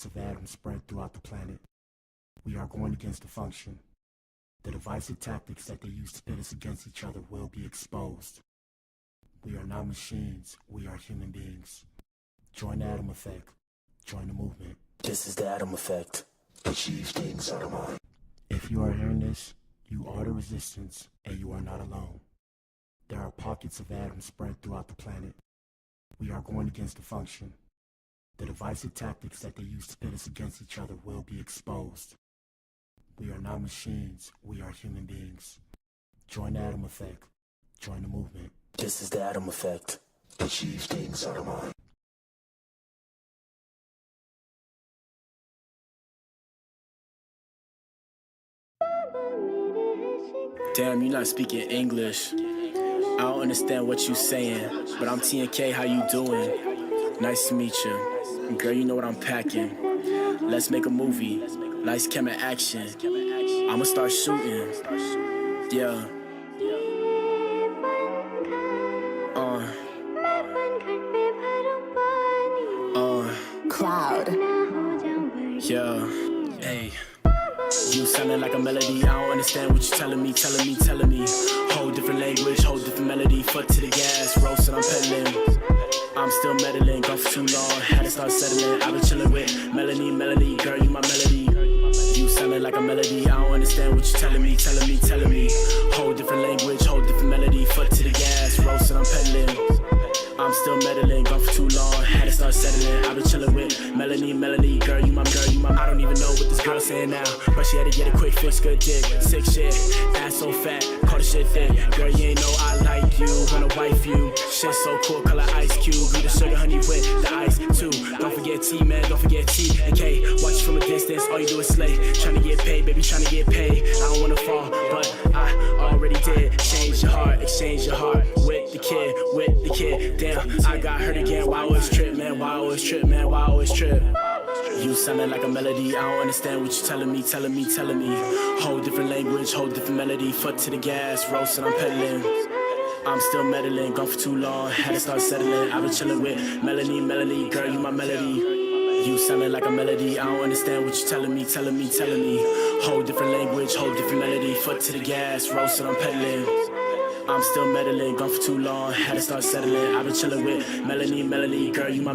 of atoms spread throughout the planet. We are going against the function. The divisive tactics that they use to pit us against each other will be exposed. We are not machines, we are human beings. Join the Atom Effect. Join the movement. This is the Atom Effect. Achieve things out of mind. If you are hearing this, you are the resistance, and you are not alone. There are pockets of atoms spread throughout the planet. We are going against the function. The divisive tactics that they use to pit us against each other will be exposed. We are not machines, we are human beings. Join the Atom Effect. Join the movement. This is the Atom Effect. Achieve things out of mind. Damn, you're not speaking English. I don't understand what you saying, but I'm TNK, how you doing? Nice to meet you. Girl, you know what I'm packing. Let's make a movie. Lights, camera, action. I'ma start shooting. Yeah. Cloud. Yeah. Hey. You sounding like a melody, I don't understand what you're telling me. Whole different language, whole different melody. Foot to the gas, roasting, I'm pedaling. I'm still meddling, gone for too long, had to start settling. I've been chilling with Melanie, girl, you my melody. You sounding like a melody, I don't understand what you're telling me. Whole different language, whole different melody. Foot to the gas, roasting, I'm pedaling. I'm still meddling, gone for too long, had to start settling. I've been chilling with Melanie, girl, you my. I don't even know what this girl saying now, but she had to get a quick fix, good dick, sick shit, ass so fat, call the shit thick. Girl, you ain't know I like you, wanna wife you. Shit so cool, color ice cube. You the sugar honey with the ice too. Don't forget T, man, don't forget T and K. Watch from a distance, all you do is slay. Tryna get paid, baby, tryna get paid. I don't wanna fall, but I already did. Change your heart, exchange your heart with the kid. Damn, I got hurt again. Why always trip, man? Why always trip? You sounding like a melody, I don't understand what you're telling me. Whole different language, whole different melody. Foot to the gas, roasting, I'm pedaling. I'm still meddling, gone for too long, had to start settling. I've been chilling with Melanie, girl, you my melody. You sounding like a melody, I don't understand what you're telling me. Whole different language, whole different melody. Foot to the gas, roasting, I'm pedaling. I'm still meddling, gone for too long, had to start settling. I've been chilling with Melanie, girl, you my.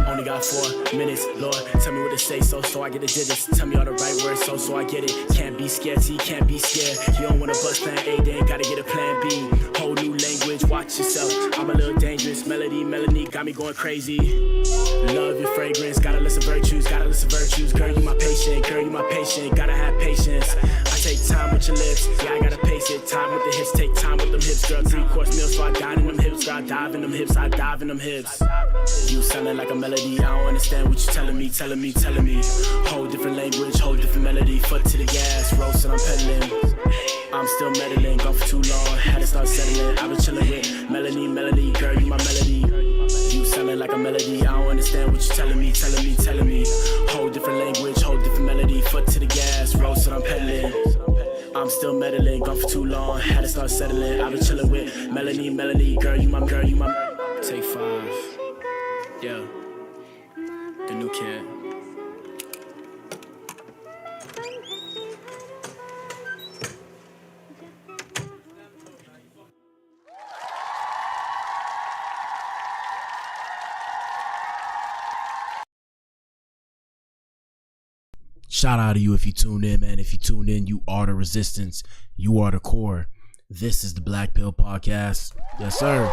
Only got 4 minutes, Lord, tell me what to say, so I get the digits. Tell me all the right words, so I get it. Can't be scared, T, can't be scared. You don't wanna bust plan A, then gotta get a plan B. Whole new language, watch yourself. I'm a little dangerous, Melanie got me going crazy. Love your fragrance, gotta listen virtues. Girl, you my patient, gotta have patience. I take time with your lips, yeah, I gotta pace it. Time with the hips, take time with them hips. Girl, 3-course meal, so I dine in them hips. Girl, I dive in them hips, I dive in them hips. You sounding like a melody, I don't understand what you're telling me. Whole different language, whole different melody. Foot to the gas, roasting, I'm pedaling. I'm still meddling, gone for too long, had to start settling. I've been chilling with Melanie, girl, you my melody. You sounding like a melody, I don't understand what you're telling me. Whole different language, whole different melody. Foot to the gas, roasting, I'm pedaling. I'm still meddling, gone for too long, had to start settling. I've been chilling with Melanie, girl, you my. Take 5, yeah, the new kid. Shout out to you if you tuned in, man. If you tuned in, you are the resistance. You are the core. This is the Blac Pill podcast. Yes, sir.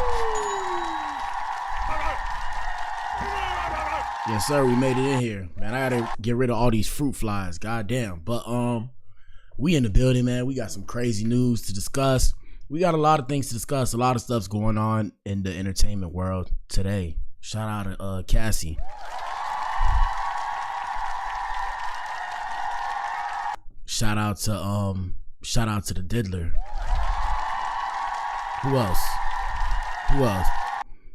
Yes, sir. We made it in here, man. I gotta get rid of all these fruit flies. Goddamn. But we in the building, man. We got some crazy news to discuss. We got a lot of things to discuss. A lot of stuff's going on in the entertainment world today. Shout out to Cassie. Shout out to the Diddler. Who else?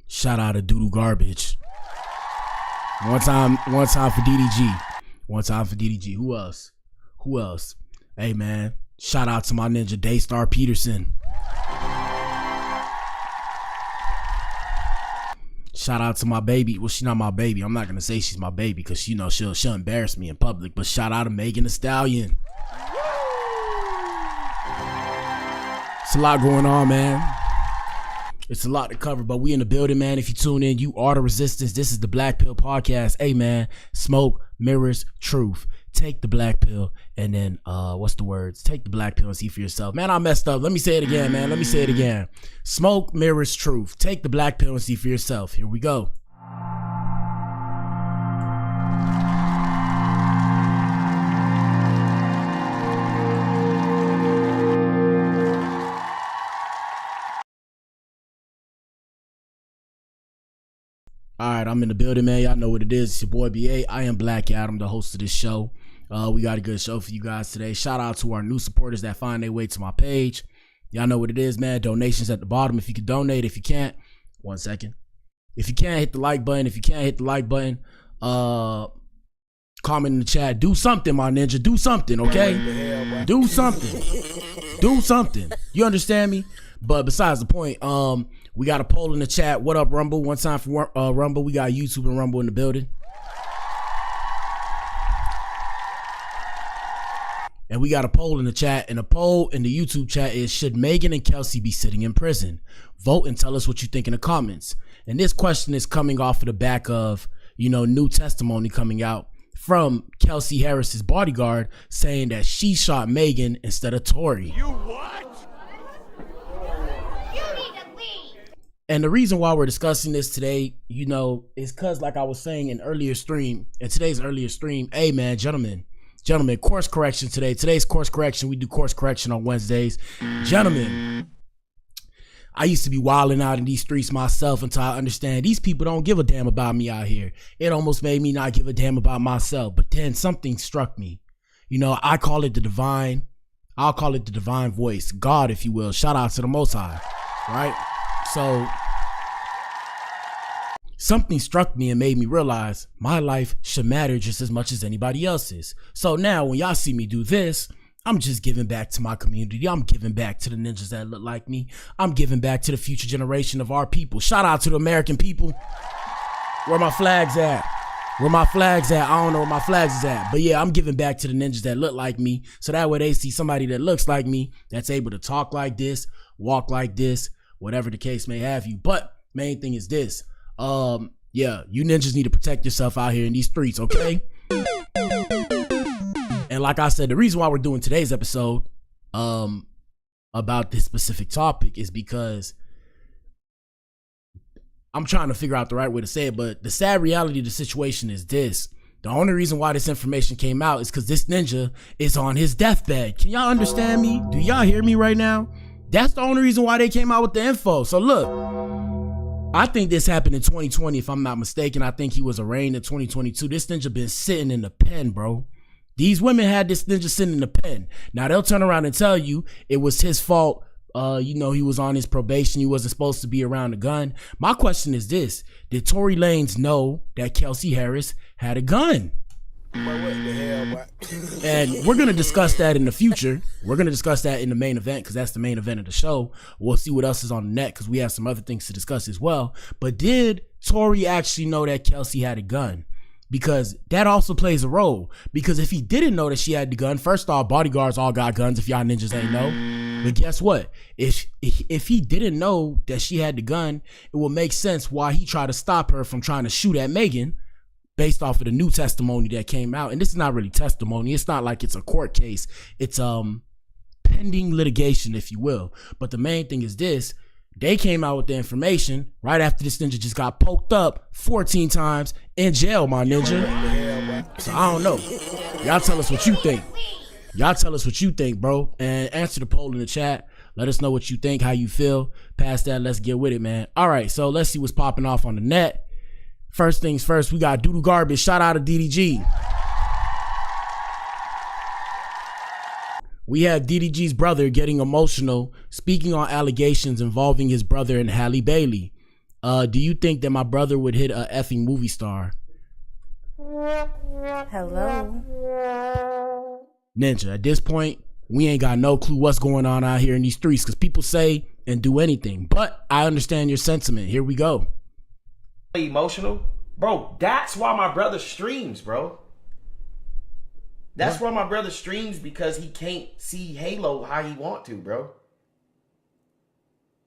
Shout out to Doodoo Garbage. One time for DDG. Who else? Hey man, shout out to my ninja Daystar Peterson. Shout out to my baby. Well, she's not my baby. I'm not gonna say she's my baby because you know she'll embarrass me in public. But shout out to Megan Thee Stallion. It's a lot going on, man. It's a lot to cover, but we in the building, man. If you tune in, you are the resistance. This is the Blac Pill podcast. Hey, man, smoke, mirrors, truth. Take the black pill and then, what's the words? Take the black pill and see for yourself. Man, I messed up. Let me say it again, man. Let me say it again. Smoke, mirrors, truth. Take the black pill and see for yourself. Here we go. All right, I'm in the building, man. Y'all know what it is. It's your boy BA. I am Black Adam, the host of this show. We got a good show for you guys today. Shout out to our new supporters that find their way to my page. Y'all know what it is, man. Donations at the bottom. If you can donate, if you can't, 1 second. If you can't, hit the like button. If you can't hit the like button, comment in the chat. Do something, my ninja. Do something, okay? Do something. Do something. You understand me? But besides the point, we got a poll in the chat. What up, Rumble? One time for Rumble. We got YouTube and Rumble in the building. And we got a poll in the chat. And the poll in the YouTube chat is, should Megan and Kelsey be sitting in prison? Vote and tell us what you think in the comments. And this question is coming off of the back of, new testimony coming out from Kelsey Harris's bodyguard saying that she shot Megan instead of Tory. You what? And the reason why we're discussing this today, is because, like I was saying in today's earlier stream, hey, man, gentlemen, course correction today. Today's course correction. We do course correction on Wednesdays. Gentlemen, I used to be wilding out in these streets myself until I understand these people don't give a damn about me out here. It almost made me not give a damn about myself. But then something struck me. I'll call it the divine voice, God, if you will. Shout out to the Most High, right? So something struck me and made me realize my life should matter just as much as anybody else's. So now when y'all see me do this, I'm just giving back to my community. I'm giving back to the ninjas that look like me. I'm giving back to the future generation of our people. Shout out to the American people. Where my flags at? I don't know where my flags is at. But yeah, I'm giving back to the ninjas that look like me. So that way they see somebody that looks like me, that's able to talk like this, walk like this, whatever the case may have you. But main thing is this. You ninjas need to protect yourself out here in these streets, okay? And like I said, the reason why we're doing today's episode about this specific topic is because I'm trying to figure out the right way to say it, but the sad reality of the situation is this. The only reason why this information came out is because this ninja is on his deathbed. Can y'all understand me? Do y'all hear me right now? That's the only reason why they came out with the info. So look, I think this happened in 2020, if I'm not mistaken. I think he was arraigned in 2022. This ninja been sitting in the pen, bro. These women had this ninja sitting in the pen. Now they'll turn around and tell you it was his fault. He was on his probation. He wasn't supposed to be around a gun. My question is this. Did Tory Lanez know that Kelsey Harris had a gun? What the hell, And we're going to discuss that in the future. We're going to discuss that in the main event because that's the main event of the show. We'll see what else is on the net because we have some other things to discuss as well. But did Tory actually know that Kelsey had a gun? Because that also plays a role. Because if he didn't know that she had the gun, first off, bodyguards all got guns if y'all ninjas ain't know. But guess what? If he didn't know that she had the gun, it will make sense why he tried to stop her from trying to shoot at Megan based off of the new testimony that came out. And this is not really testimony. It's not like it's a court case. It's pending litigation, if you will. But the main thing is this. They came out with the information right after this ninja just got poked up 14 times in jail, my ninja. So I don't know. Y'all tell us what you think. Y'all tell us what you think, bro. And answer the poll in the chat. Let us know what you think, how you feel. Past that, let's get with it, man. All right, so let's see what's popping off on the net. First things first, we got Doodle Garbage. Shout out to DDG. We have DDG's brother getting emotional, speaking on allegations involving his brother and Halle Bailey. Do you think that my brother would hit a effing movie star? Hello. Ninja, at this point, we ain't got no clue what's going on out here in these streets because people say and do anything. But I understand your sentiment. Here we go. emotional, bro. That's why my brother streams, bro. That's why my brother streams, because he can't see Halo how he want to, bro.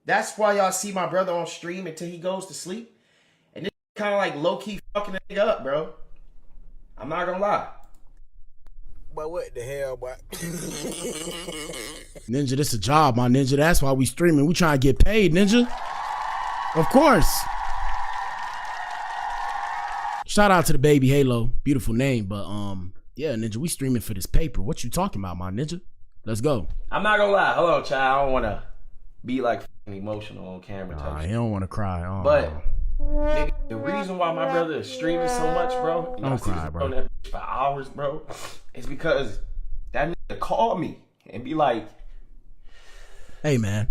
That's why y'all see my brother on stream until he goes to sleep. And this kind of like low-key fucking a nigga up, bro. I'm not gonna lie. But what the hell, boy? Ninja, this a job, my ninja. That's why we streaming. We trying to get paid, ninja. Of course. Shout out to the baby Halo. Beautiful name, but yeah, ninja, we streaming for this paper. What you talking about, my ninja? Let's go. I'm not gonna lie. Hold on, child. I don't wanna be like emotional on camera type shit. He don't want to cry. Oh. But nigga, the reason why my brother is streaming so much, bro, don't cry, bro. On that bitch for hours, bro, is because that nigga called me and be like, "Hey, man,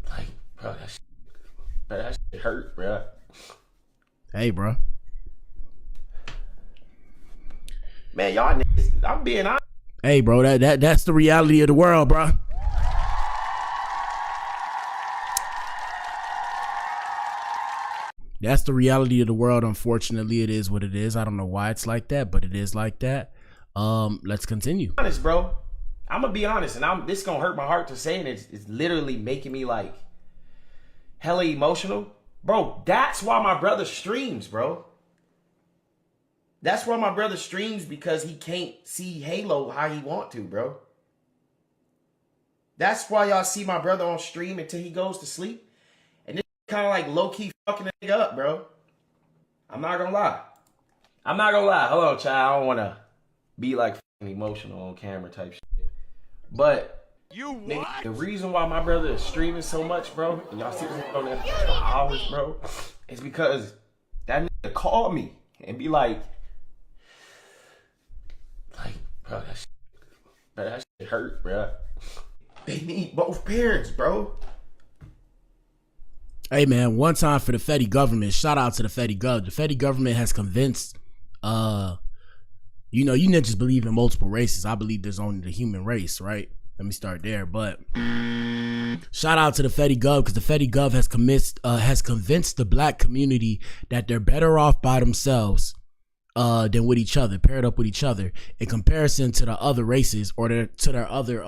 like, bro, that shit hurt, bro." Hey, bro. Man, y'all niggas, I'm being honest. Hey, bro, that's the reality of the world, bro. That's the reality of the world. Unfortunately, it is what it is. I don't know why it's like that, but it is like that. Let's continue. Honest, bro. I'm gonna be honest, and this gonna hurt my heart to say, and it's literally making me like hella emotional, bro. That's why my brother streams, bro. That's why my brother streams, because he can't see Halo how he want to, bro. That's why y'all see my brother on stream until he goes to sleep. And this kind of like low-key fucking a nigga up, bro. I'm not gonna lie. I'm not gonna lie. Hold on, child. I don't want to be like emotional on camera type shit. But nigga, the reason why my brother is streaming so much, bro, and y'all see him on that for hours, bro, is because that nigga called me and be like, bro, that shit hurt, bro. They need both parents, bro. Hey, man, one time for the Fetty government. Shout out to the Fetty Gov. The Fetty government has convinced, you ninjas believe in multiple races. I believe there's only the human race, right? Let me start there. But shout out to the Fetty Gov, because the Fetty Gov has convinced the black community that they're better off by themselves than with each other, paired up with each other, in comparison to the other races or to their other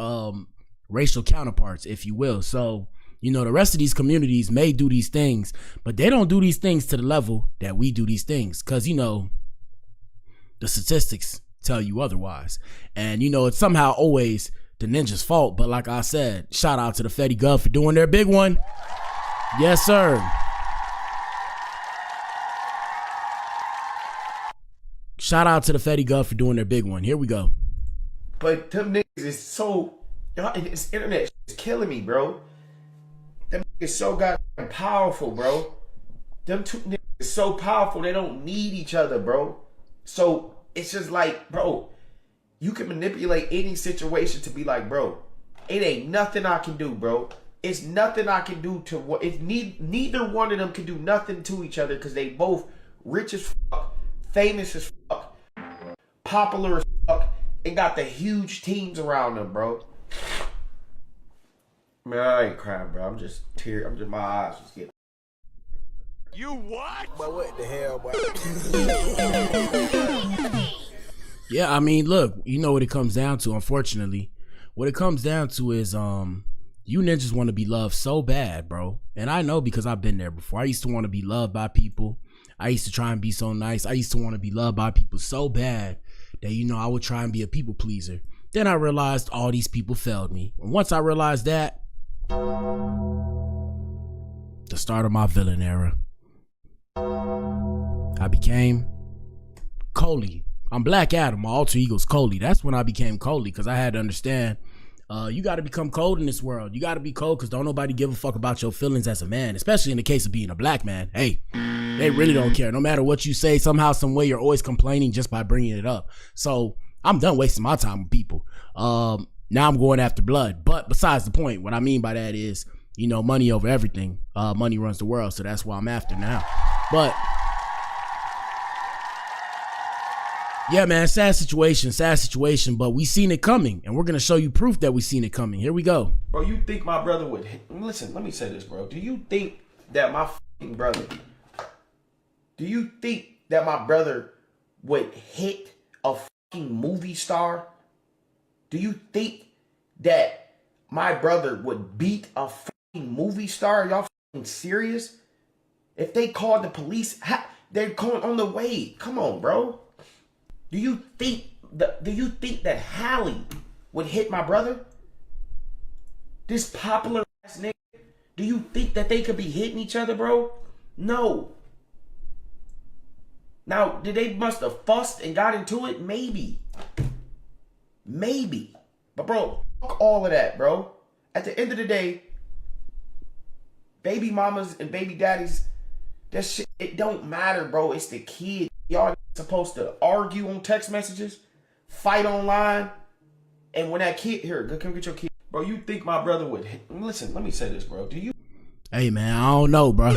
racial counterparts, if you will. So, the rest of these communities may do these things, but they don't do these things to the level that we do these things, because, the statistics tell you otherwise. And, it's somehow always the ninja's fault. But like I said, shout out to the Fetty Gov for doing their big one. Yes, sir. Shout out to the Fetty Gov for doing their big one. Here we go. But them niggas is so, this internet is killing me, bro. Them niggas so goddamn powerful, bro. Them two niggas is so powerful, they don't need each other, bro. So it's just like, bro, you can manipulate any situation to be like, bro, it ain't nothing I can do, bro. It's nothing I can do to what. Neither one of them can do nothing to each other, because they both rich as fuck, famous as fuck, popular as fuck, and got the huge teams around them, bro. Man, I ain't crying, bro. I'm just my eyes just getting. You what? But what the hell, boy? Yeah, I mean, look, you know what it comes down to, unfortunately. What it comes down to is you ninjas want to be loved so bad, bro. And I know, because I've been there before. I used to want to be loved by people. I used to try and be so nice. I used to want to be loved by people so bad that, I would try and be a people pleaser. Then I realized all these people failed me. And once I realized that, the start of my villain era, I became Coley. I'm Black Adam. My alter ego's Coley. That's when I became Coley, because I had to understand you got to become cold in this world. You got to be cold, because don't nobody give a fuck about your feelings as a man, especially in the case of being a black man. Hey, they really don't care. No matter what you say, somehow, some way, you're always complaining just by bringing it up. So I'm done wasting my time with people. Now I'm going after blood. But besides the point, what I mean by that is, money over everything. Money runs the world, so that's what I'm after now. But yeah, man, sad situation, but we seen it coming, and we're gonna show you proof that we seen it coming. Here we go. Bro, you think my brother would listen, let me say this, bro. Do you think that my fucking brother Do you think that my brother would hit a fucking movie star? Do you think that my brother would beat a fucking movie star? Are y'all fucking serious? If they called the police, they're going on the way. Come on, bro. Do you think that Halle would hit my brother? This popular ass nigga. Do you think that they could be hitting each other, bro? No. Now, did they must have fussed and got into it? Maybe. Maybe. But bro, fuck all of that, bro. At the end of the day, baby mamas and baby daddies, that shit, it don't matter, bro. It's the kid. Y'all supposed to argue on text messages, fight online, and when that kid, here, come get your kid. Bro, you think my brother would hit? Listen, let me say this, bro. Do you? Hey, man, I don't know, bro.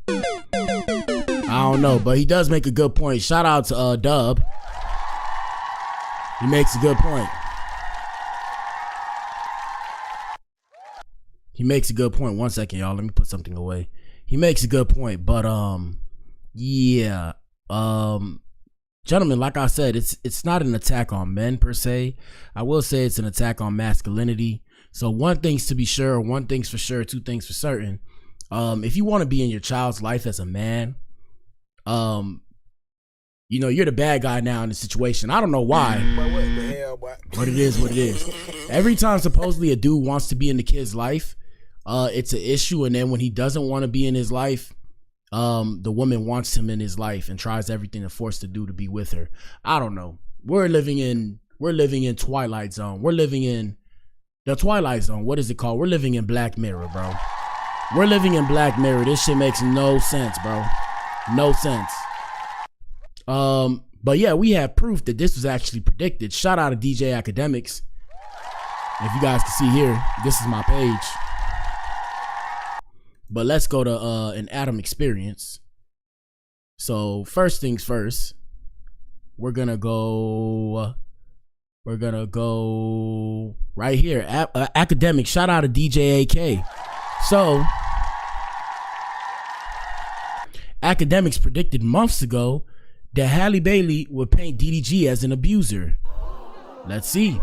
I don't know, but he does make a good point. Shout out to Dub. He makes a good point. He makes a good point. 1 second, y'all. Let me put something away. He makes a good point, but yeah. Gentlemen, like I said, it's not an attack on men per se. I will say it's an attack on masculinity. So one thing's to be sure, one thing's for sure, two things for certain. If you want to be in your child's life as a man, you know, you're the bad guy now in the situation. I don't know why. But what the hell, boy? But it is what it is. Every time supposedly a dude wants to be in the kid's life, it's an issue. And then when he doesn't want to be in his life, the woman wants him in his life and tries everything to force the dude to be with her. I don't know. We're living in Twilight Zone. We're living in the Twilight Zone. What is it called? We're living in Black Mirror, bro. We're living in Black Mirror. This shit makes no sense, bro. No sense. But yeah, we have proof that this was actually predicted. Shout out to DJ Academics. If you guys can see here, this is my page. But let's go to an Adam experience. So first things first, we're gonna go right here. Academic. Shout out to DJ AK. So Academics predicted months ago that Halle Bailey would paint DDG as an abuser. Let's see.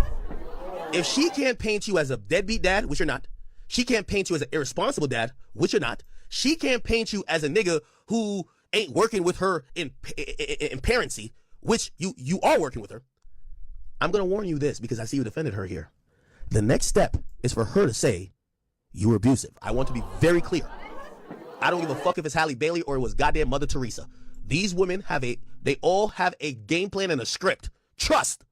If she can't paint you as a deadbeat dad, which you're not, she can't paint you as an irresponsible dad, which you're not, she can't paint you as a nigga who ain't working with her in parency, which you are working with her. I'm going to warn you this because I see you defended her here. The next step is for her to say you were abusive. I want to be very clear. I don't give a fuck if it's Halle Bailey or it was goddamn Mother Teresa. These women they all have a game plan and a script. Trust.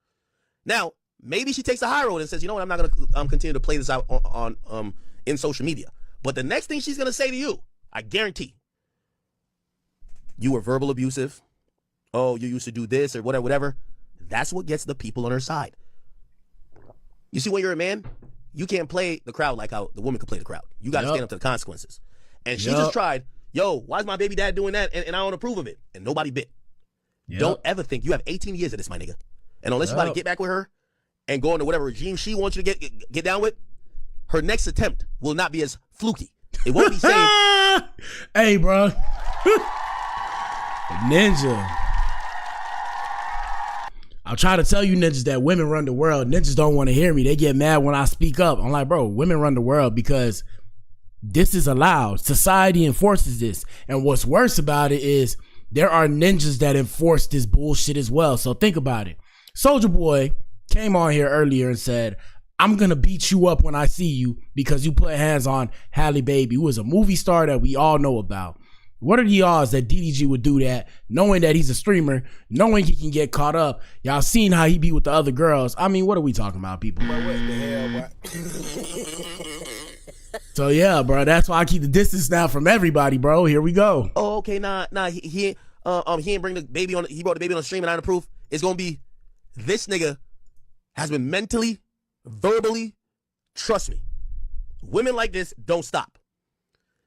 Now, maybe she takes the high road and says, you know what, I'm not going to continue to play this out on in social media. But the next thing she's going to say to you, I guarantee, you were verbal abusive. Oh, you used to do this or whatever. That's what gets the people on her side. You see, when you're a man, you can't play the crowd like how the woman could play the crowd. You got to stand up to the consequences. And she just tried, why is my baby dad doing that? And I don't approve of it. And nobody bit. Don't ever think you have 18 years of this, my nigga. And unless you about to get back with her and go into whatever regime she wants you to get down with, her next attempt will not be as fluky. It won't be saying, hey, bro. Ninja. I'll try to tell you ninjas that women run the world. Ninjas don't want to hear me. They get mad when I speak up. I'm like, bro, women run the world because this is allowed. Society enforces this. And what's worse about it is there are ninjas that enforce this bullshit as well. So think about it. Soulja Boy came on here earlier and said, I'm going to beat you up when I see you because you put hands on Halle Baby, who is a movie star that we all know about. What are the odds that DDG would do that, knowing that he's a streamer, knowing he can get caught up? Y'all seen how he be with the other girls. I mean, what are we talking about, people? But what the hell, boy? So yeah, bro, that's why I keep the distance now from everybody, bro. Here we go. oh, okay, nah, he ain't bring the baby on, he brought the baby on the stream and I don't approve. It's going to be, this nigga has been mentally, verbally, trust me, women like this don't stop.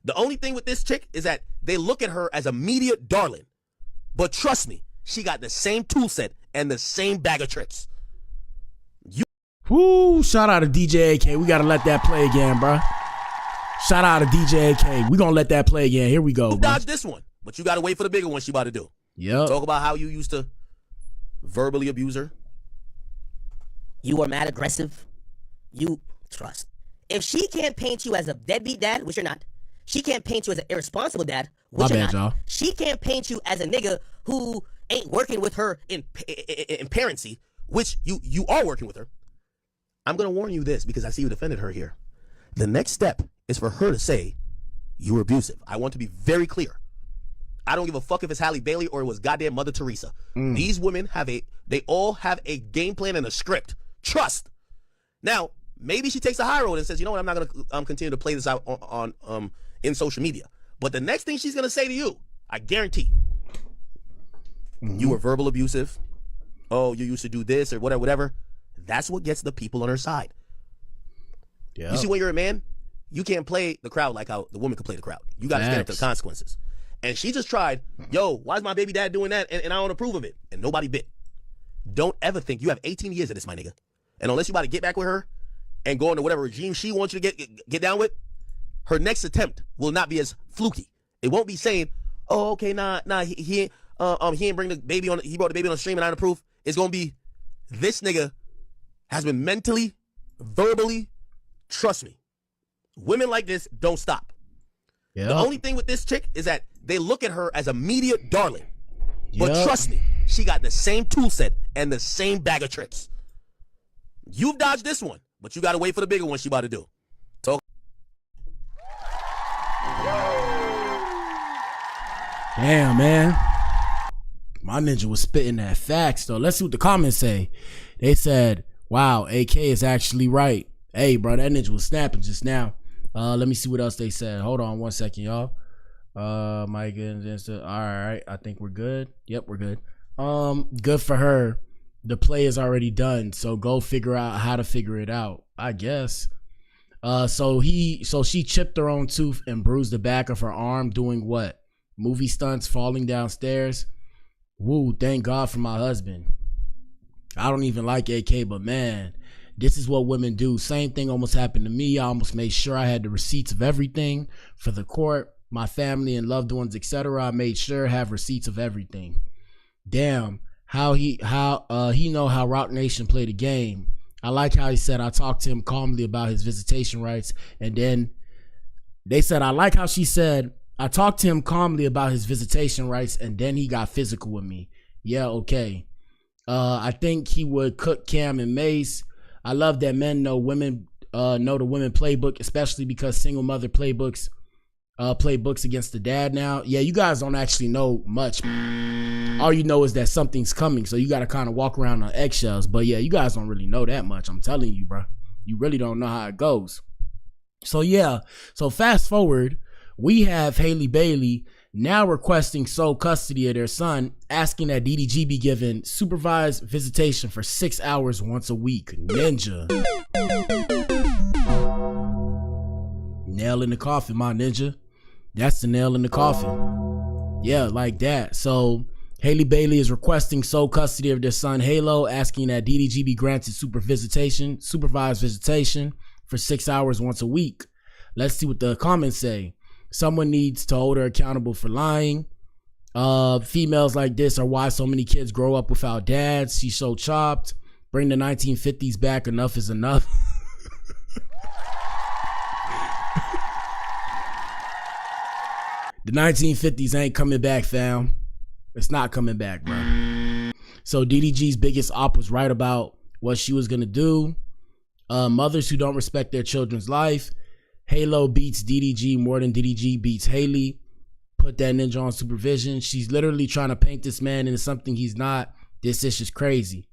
The only thing with this chick is that they look at her as a media darling. But trust me, she got the same tool set and the same bag of tricks. Woo, shout out to DJ AK. We got to let that play again, bro. Shout out to DJ AK. We going to let that play again. Here we go. Who dodged this one? but you gotta wait for the bigger one she about to do. Yep. Talk about how you used to verbally abuse her. You were mad aggressive. You trust. If she can't paint you as a deadbeat dad, which you're not, she can't paint you as an irresponsible dad, which My you're bad, not. y'all. She can't paint you as a nigga who ain't working with her in parency, which you are working with her. I'm gonna warn you this because I see you defended her here. The next step is for her to say you were abusive. I want to be very clear. I don't give a fuck if it's Halle Bailey or it was goddamn Mother Teresa. These women they all have a game plan and a script. Trust. Now, maybe she takes a high road and says, you know what, I'm not gonna continue to play this out on in social media. But the next thing she's gonna say to you, I guarantee, you were verbal abusive. Oh, you used to do this or whatever. That's what gets the people on her side. Yeah. You see, when you're a man, you can't play the crowd like how the woman can play the crowd. You got to stand up to the consequences. And she just tried, yo, why is my baby dad doing that? And I don't approve of it. And nobody bit. Don't ever think you have 18 years of this, my nigga. And unless you about to get back with her and go into whatever regime she wants you to get down with, her next attempt will not be as fluky. It won't be saying, oh, okay, nah, he ain't bring the baby on, he brought the baby on the stream and I don't approve. It's going to be, this nigga has been mentally, verbally, trust me. Women like this don't stop. Yep. The only thing with this chick is that they look at her as a media darling. But Yep. trust me, she got the same tool set and the same bag of tricks. You've dodged this one, but you got to wait for the bigger one she about to do. Talk. Damn, man. My ninja was spitting that facts, though. Let's see what the comments say. They said, wow, AK is actually right. Hey, bro, that ninja was snapping just now. Let me see what else they said. Hold on 1 second, y'all. My goodness. All right, I think we're good. Yep, we're good. Good for her. The play is already done, so go figure out how to figure it out, I guess. So she chipped her own tooth and bruised the back of her arm doing what? Movie stunts, falling downstairs. Woo, thank God for my husband. I don't even like AK, but man, this is what women do. Same thing almost happened to me. I almost made sure I had the receipts of everything for the court, my family and loved ones, etc. I made sure I have receipts of everything. Damn, how he know how Rock Nation played the game. I like how he said I talked to him calmly about his visitation rights, and then they said I like how she said I talked to him calmly about his visitation rights, and then he got physical with me. Yeah, okay. I think he would cook Cam and Mace. I love that men know women know the women playbook, especially because single mother play books against the dad now. Yeah, you guys don't actually know much. All you know is that something's coming, so you got to kind of walk around on eggshells. But yeah, you guys don't really know that much. I'm telling you, bro. You really don't know how it goes. So yeah, so fast forward, we have Halle Bailey now requesting sole custody of their son, asking that DDG be given supervised visitation for 6 hours once a week. Ninja. Nail in the coffin, my ninja. That's the nail in the coffin. Yeah, like that. So Halle Bailey is requesting sole custody of their son Halo, asking that DDG be granted supervised visitation for 6 hours once a week. Let's see what the comments say. Someone needs to hold her accountable for lying. Females like this are why so many kids grow up without dads. She's so chopped. Bring the 1950s back. Enough is enough. The 1950s ain't coming back, fam. It's not coming back, bro. So DDG's biggest op was right about what she was gonna do. Mothers who don't respect their children's life. Halo beats DDG more than DDG beats Haley. Put that ninja on supervision. She's literally trying to paint this man into something he's not. This is just crazy.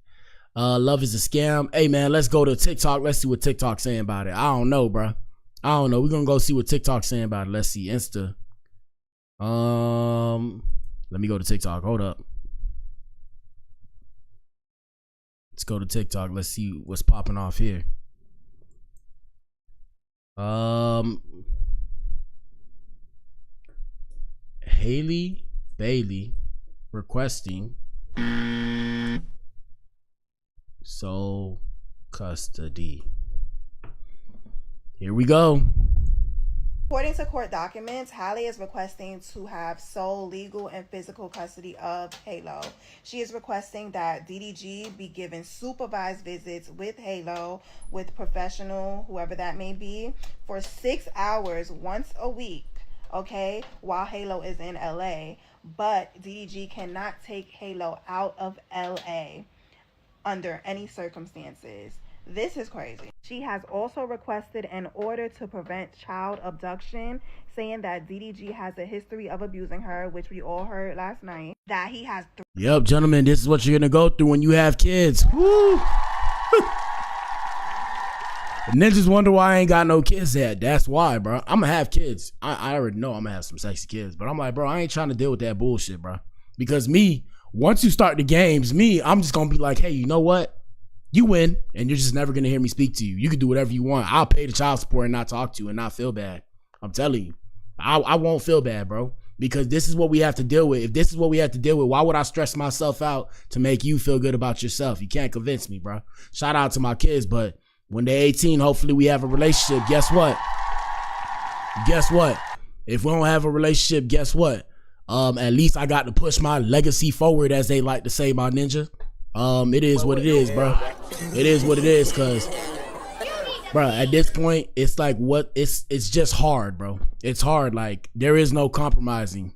Love is a scam. Hey man, let's go to TikTok. Let's see what TikTok's saying about it. I don't know, bro. I don't know. We're gonna go see what TikTok's saying about it. Let's see. Insta. Let me go to TikTok. Hold up. Let's go to TikTok. Let's see what's popping off here. Halle Bailey requesting sole custody. Here we go. According to court documents, Halle is requesting to have sole legal and physical custody of Halo. She is requesting that DDG be given supervised visits with Halo, with professional, whoever that may be, for 6 hours once a week, okay, while Halo is in LA. But DDG cannot take Halo out of LA under any circumstances. This is crazy. She has also requested an order to prevent child abduction, saying that DDG has a history of abusing her, which we all heard last night. That he has. Yep, gentlemen, this is what you're gonna go through when you have kids. Woo! Ninjas wonder why I ain't got no kids yet. That's why, bro. I'm gonna have kids. I already know I'm gonna have some sexy kids, but I'm like, bro, I ain't trying to deal with that bullshit, bro. Because once you start the games, I'm just gonna be like, hey, you know what? You win, and you're just never going to hear me speak to you. You can do whatever you want. I'll pay the child support and not talk to you and not feel bad. I'm telling you. I won't feel bad, bro, because this is what we have to deal with. If this is what we have to deal with, why would I stress myself out to make you feel good about yourself? You can't convince me, bro. Shout out to my kids, but when they're 18, hopefully we have a relationship. Guess what? If we don't have a relationship, guess what? At least I got to push my legacy forward, as they like to say, my ninja. It is what it is, bro. It is what it is, cause, bro, at this point, it's like it's just hard, bro. It's hard. Like, there is no compromising.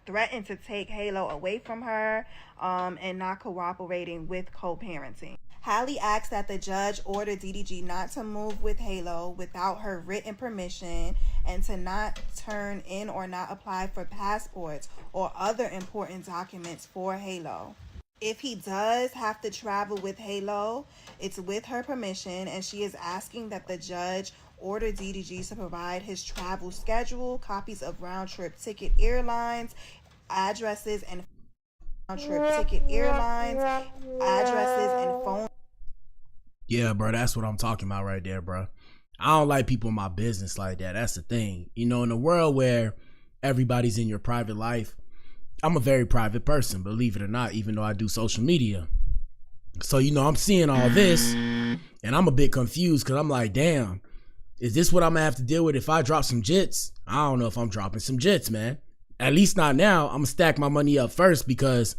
Threatened to take Halo away from her, and not cooperating with co-parenting. Halle asked that the judge order DDG not to move with Halo without her written permission, and to not turn in or not apply for passports or other important documents for Halo. If he does have to travel with Halo, it's with her permission, and she is asking that the judge order DDG to provide his travel schedule, copies of round-trip ticket airlines, addresses, and phone. Yeah, bro, that's what I'm talking about right there, bro. I don't like people in my business like that. That's the thing. You know, in a world where everybody's in your private life, I'm a very private person, believe it or not, even though I do social media. So, you know, I'm seeing all this and I'm a bit confused because I'm like, damn, is this what I'm going to have to deal with if I drop some jits? I don't know if I'm dropping some jits, man. At least not now. I'm going to stack my money up first because,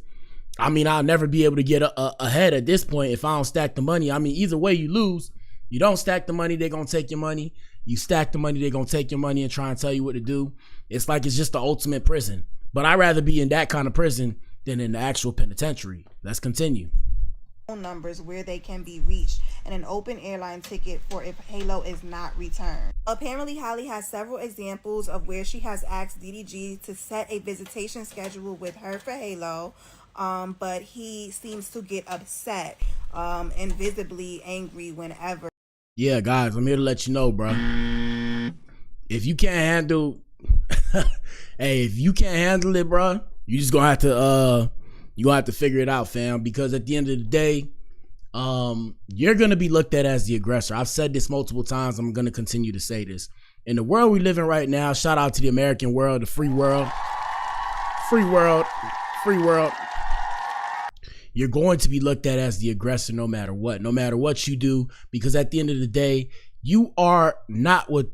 I mean, I'll never be able to get ahead at this point if I don't stack the money. I mean, either way you lose. You don't stack the money, they're going to take your money. You stack the money, they're going to take your money and try and tell you what to do. It's like it's just the ultimate prison. But I'd rather be in that kind of prison than in the actual penitentiary. Let's continue. Phone numbers where they can be reached, and an open airline ticket for if Halo is not returned. Apparently, Halle has several examples of where she has asked DDG to set a visitation schedule with her for Halo, but he seems to get upset and visibly angry whenever. Yeah, guys, I'm here to let you know, bro. If you can't handle... Hey, if you can't handle it, bro, you just gonna have to figure it out, fam, because at the end of the day, you're gonna be looked at as the aggressor. I've said this multiple times. I'm gonna continue to say this. In the world we live in right now, shout out to the American world, the free world, you're going to be looked at as the aggressor no matter what you do, because at the end of the day, you are not what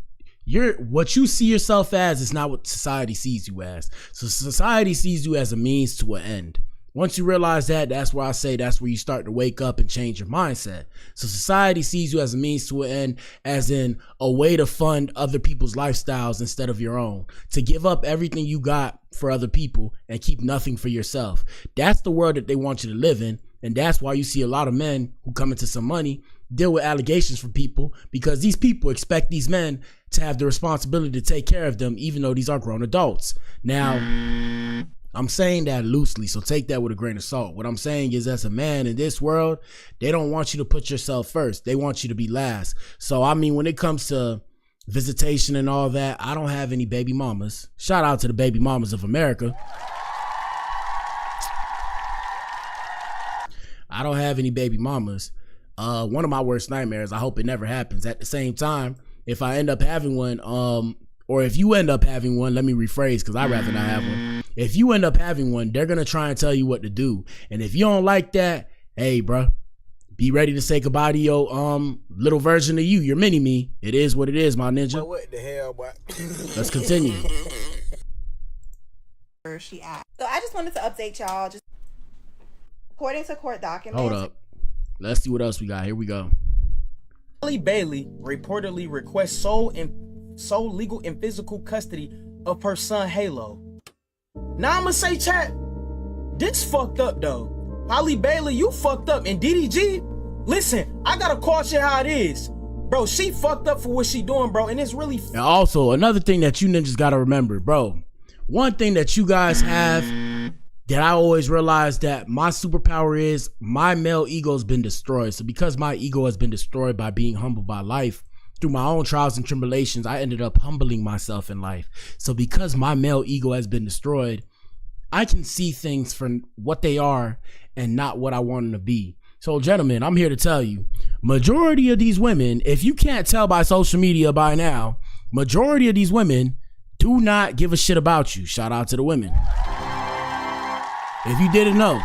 you see yourself as is not what society sees you as. So society sees you as a means to an end. Once you realize that, that's where I say that's where you start to wake up and change your mindset. So society sees you as a means to an end, as in a way to fund other people's lifestyles instead of your own, to give up everything you got for other people and keep nothing for yourself. That's the world that they want you to live in. And that's why you see a lot of men who come into some money deal with allegations from people, because these people expect these men to have the responsibility to take care of them, even though these are grown adults. Now, I'm saying that loosely, so take that with a grain of salt. What I'm saying is, as a man in this world, they don't want you to put yourself first. They want you to be last. So, I mean, when it comes to visitation and all that, I don't have any baby mamas. Shout out to the baby mamas of America. I don't have any baby mamas. One of my worst nightmares, I hope it never happens. At the same time, if I end up having one, or if you end up having one, let me rephrase, because I'd rather not have one. If you end up having one, they're going to try and tell you what to do. And if you don't like that, hey, bro, be ready to say goodbye to your little version of you, your mini me. It is what it is, my ninja. Boy, what the hell, boy? Let's continue. She asked. So I just wanted to update y'all. Just according to court documents. Hold up. Let's see what else we got. Here we go. Kylie Bailey reportedly requests sole legal and physical custody of her son Halo. Now I'ma say, chat, this fucked up though. Kylie Bailey, you fucked up. And DDG, listen, I gotta caution how it is. Bro, she fucked up for what she doing, bro. And it's really... And also, another thing that you ninjas gotta remember, bro. One thing that you guys have that I always realize that my superpower is my male ego has been destroyed. So because my ego has been destroyed by being humbled by life, through my own trials and tribulations, I ended up humbling myself in life. So because my male ego has been destroyed, I can see things for what they are and not what I want them to be. So gentlemen, I'm here to tell you, majority of these women, if you can't tell by social media by now, majority of these women do not give a shit about you. Shout out to the women. If you didn't know,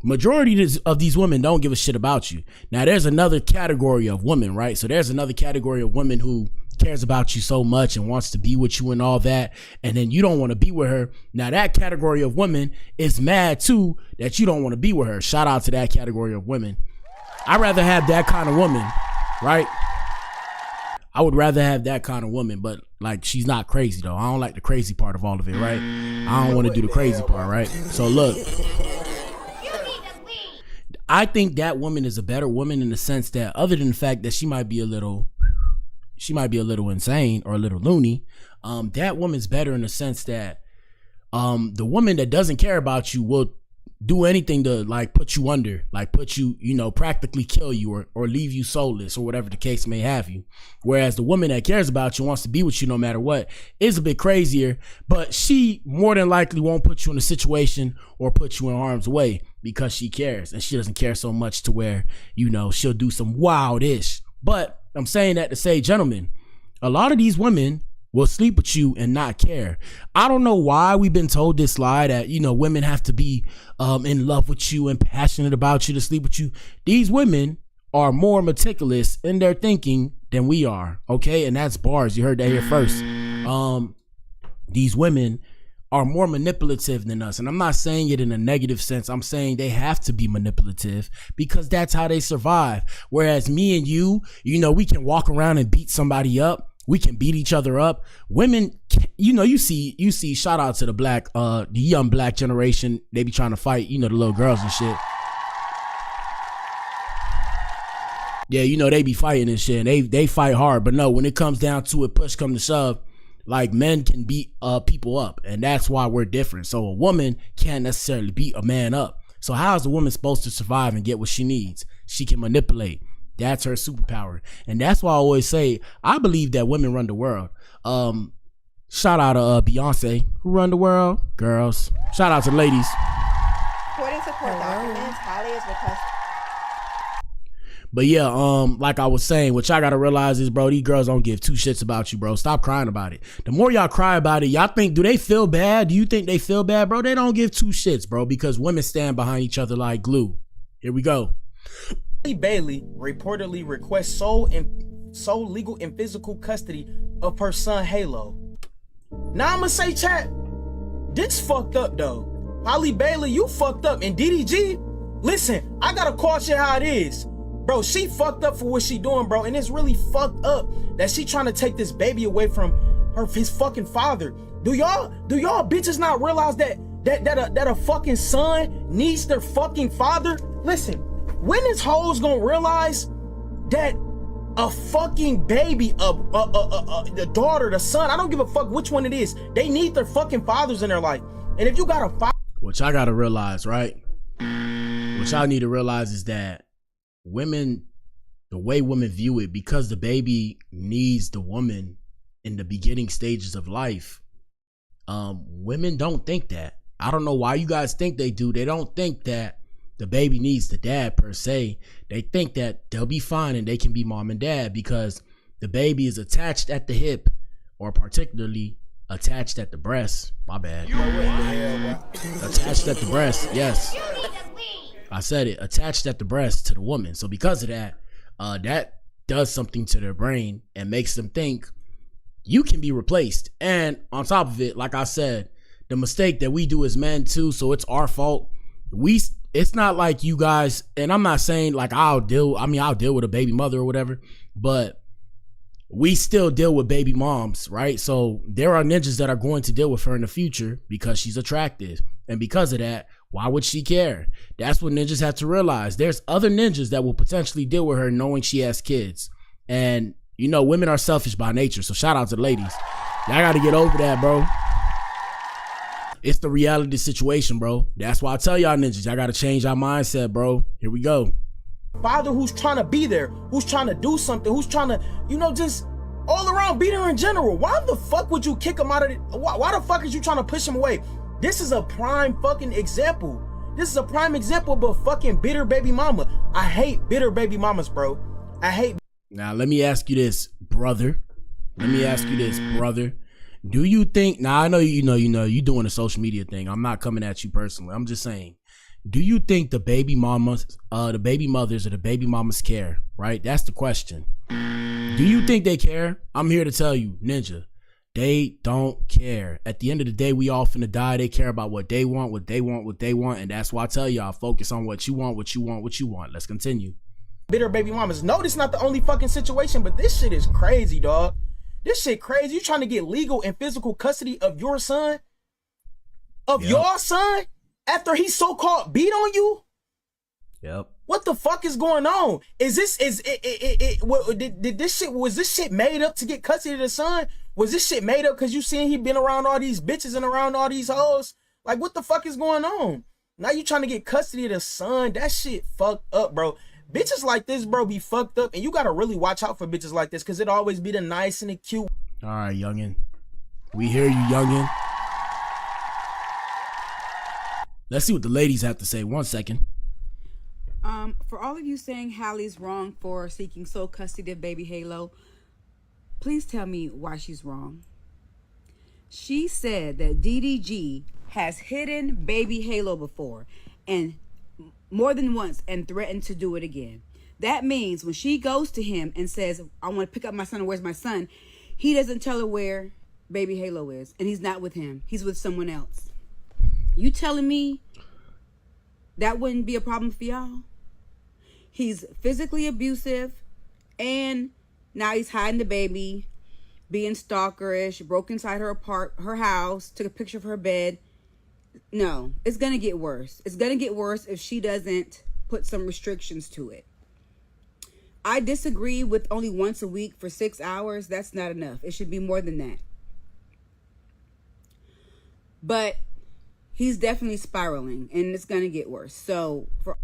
majority of these women don't give a shit about you. Now there's another category of women, right? So there's another category of women who cares about you so much and wants to be with you and all that, and then you don't want to be with her. Now that category of women is mad too that you don't want to be with her. Shout out to that category of women. I'd rather have that kind of woman, right? I would rather have that kind of woman, but like, she's not crazy though. I don't like the crazy part of all of it, right? I don't want to do the crazy part, right? So look, I think that woman is a better woman in the sense that, other than the fact that she might be a little insane or a little loony, that woman's better in the sense that the woman that doesn't care about you will do anything to like put you under, like put you, practically kill you or leave you soulless or whatever the case may have you. Whereas the woman that cares about you, wants to be with you no matter what, is a bit crazier, but she more than likely won't put you in a situation or put you in harm's way because she cares, and she doesn't care so much to where, she'll do some wild-ish. But I'm saying that to say, gentlemen, a lot of these women will sleep with you and not care. I don't know why we've been told this lie that, women have to be in love with you and passionate about you to sleep with you. These women are more meticulous in their thinking than we are, okay? And that's bars. You heard that here first. These women are more manipulative than us. And I'm not saying it in a negative sense. I'm saying they have to be manipulative because that's how they survive. Whereas me and you, we can walk around and beat somebody up. We can beat each other up. Women, you see, shout out to the young black generation. They be trying to fight, the little girls and shit. Yeah, they be fighting and shit. And they fight hard, but no, when it comes down to it, push come to shove, like, men can beat people up, and that's why we're different. So a woman can't necessarily beat a man up. So how is a woman supposed to survive and get what she needs? She can manipulate. That's her superpower. And that's why I always say, I believe that women run the world. Shout out to Beyonce, who run the world? Girls. Shout out to the ladies. According to court documents, Kylie is requesting. But yeah, like I was saying, what y'all gotta realize is, bro, these girls don't give two shits about you, bro. Stop crying about it. The more y'all cry about it, y'all think, do they feel bad? Do you think they feel bad, bro? They don't give two shits, bro, because women stand behind each other like glue. Here we go. Kylie Bailey reportedly requests sole legal and physical custody of her son Halo. Now I'ma say, chat, this fucked up though. Kylie Bailey, you fucked up. And DDG, listen, I gotta caution how it is. Bro, she fucked up for what she doing, bro. And it's really fucked up that she trying to take this baby away from his fucking father. Do y'all bitches not realize that a fucking son needs their fucking father? Listen, when is hoes gonna realize that a fucking baby, the daughter, the son, I don't give a fuck which one it is, they need their fucking fathers in their life. And if you got a father, what y'all gotta realize, right? What y'all need to realize is that women, the way women view it, because the baby needs the woman in the beginning stages of life, women don't think that. I don't know why you guys think they do. They don't think that the baby needs the dad per se. They think that they'll be fine and they can be mom and dad because the baby is attached at the hip, or particularly attached at the breast. My bad. Attached at the breast, yes. I said it, attached at the breast to the woman. So because of that, that does something to their brain and makes them think you can be replaced. And on top of it, like I said, the mistake that we do as men too, so it's our fault. It's not like you guys, and I'm not saying like I'll deal with a baby mother or whatever, but we still deal with baby moms, right? So there are ninjas that are going to deal with her in the future because she's attractive. And because of that, why would she care? That's what ninjas have to realize. There's other ninjas that will potentially deal with her knowing she has kids. And, you know, women are selfish by nature. So shout out to the ladies. Y'all got to get over that, bro. It's the reality situation, bro. That's why I tell y'all ninjas, y'all got to change our mindset, bro. Here we go. Father who's trying to be there, who's trying to do something, who's trying to, you know, just all around be there in general. Why the fuck would you kick him out of it? Why the fuck is you trying to push him away? This is a prime fucking example. This is a prime example of a fucking bitter baby mama. I hate bitter baby mamas, bro. I hate. Now, let me ask you this, brother. Do you think, now I know you doing a social media thing. I'm not coming at you personally. I'm just saying, do you think the baby mothers or the baby mamas care, right? That's the question. Do you think they care? I'm here to tell you, ninja, they don't care. At the end of the day, we all finna die. They care about what they want. And that's why I tell y'all, focus on what you want. Let's continue. Bitter baby mamas. No, this is not the only fucking situation, but this shit is crazy, dog. This shit crazy. You trying to get legal and physical custody of your son? Your son? After he so-called beat on you? Yep. What the fuck is going on? Was this shit made up to get custody of the son? Was this shit made up because you seen he been around all these bitches and around all these hoes? Like, what the fuck is going on? Now you trying to get custody of the son? That shit fucked up, bro. Bitches like this, bro, be fucked up, and you gotta really watch out for bitches like this, because it always be the nice and the cute. All right, youngin. We hear you, youngin. Let's see what the ladies have to say. 1 second. For all of you saying Hallie's wrong for seeking sole custody of baby Halo, please tell me why she's wrong. She said that DDG has hidden baby Halo before, and more than once, and threatened to do it again. That means when she goes to him and says, I want to pick up my son, or where's my son? He doesn't tell her where baby Halo is, and he's not with him. He's with someone else. You telling me that wouldn't be a problem for y'all? He's physically abusive, and now he's hiding the baby, being stalkerish, broke inside her house, took a picture of her bed. No, it's going to get worse. It's going to get worse if she doesn't put some restrictions to it. I disagree with only once a week for 6 hours. That's not enough. It should be more than that. But he's definitely spiraling, and it's going to get worse. So, for...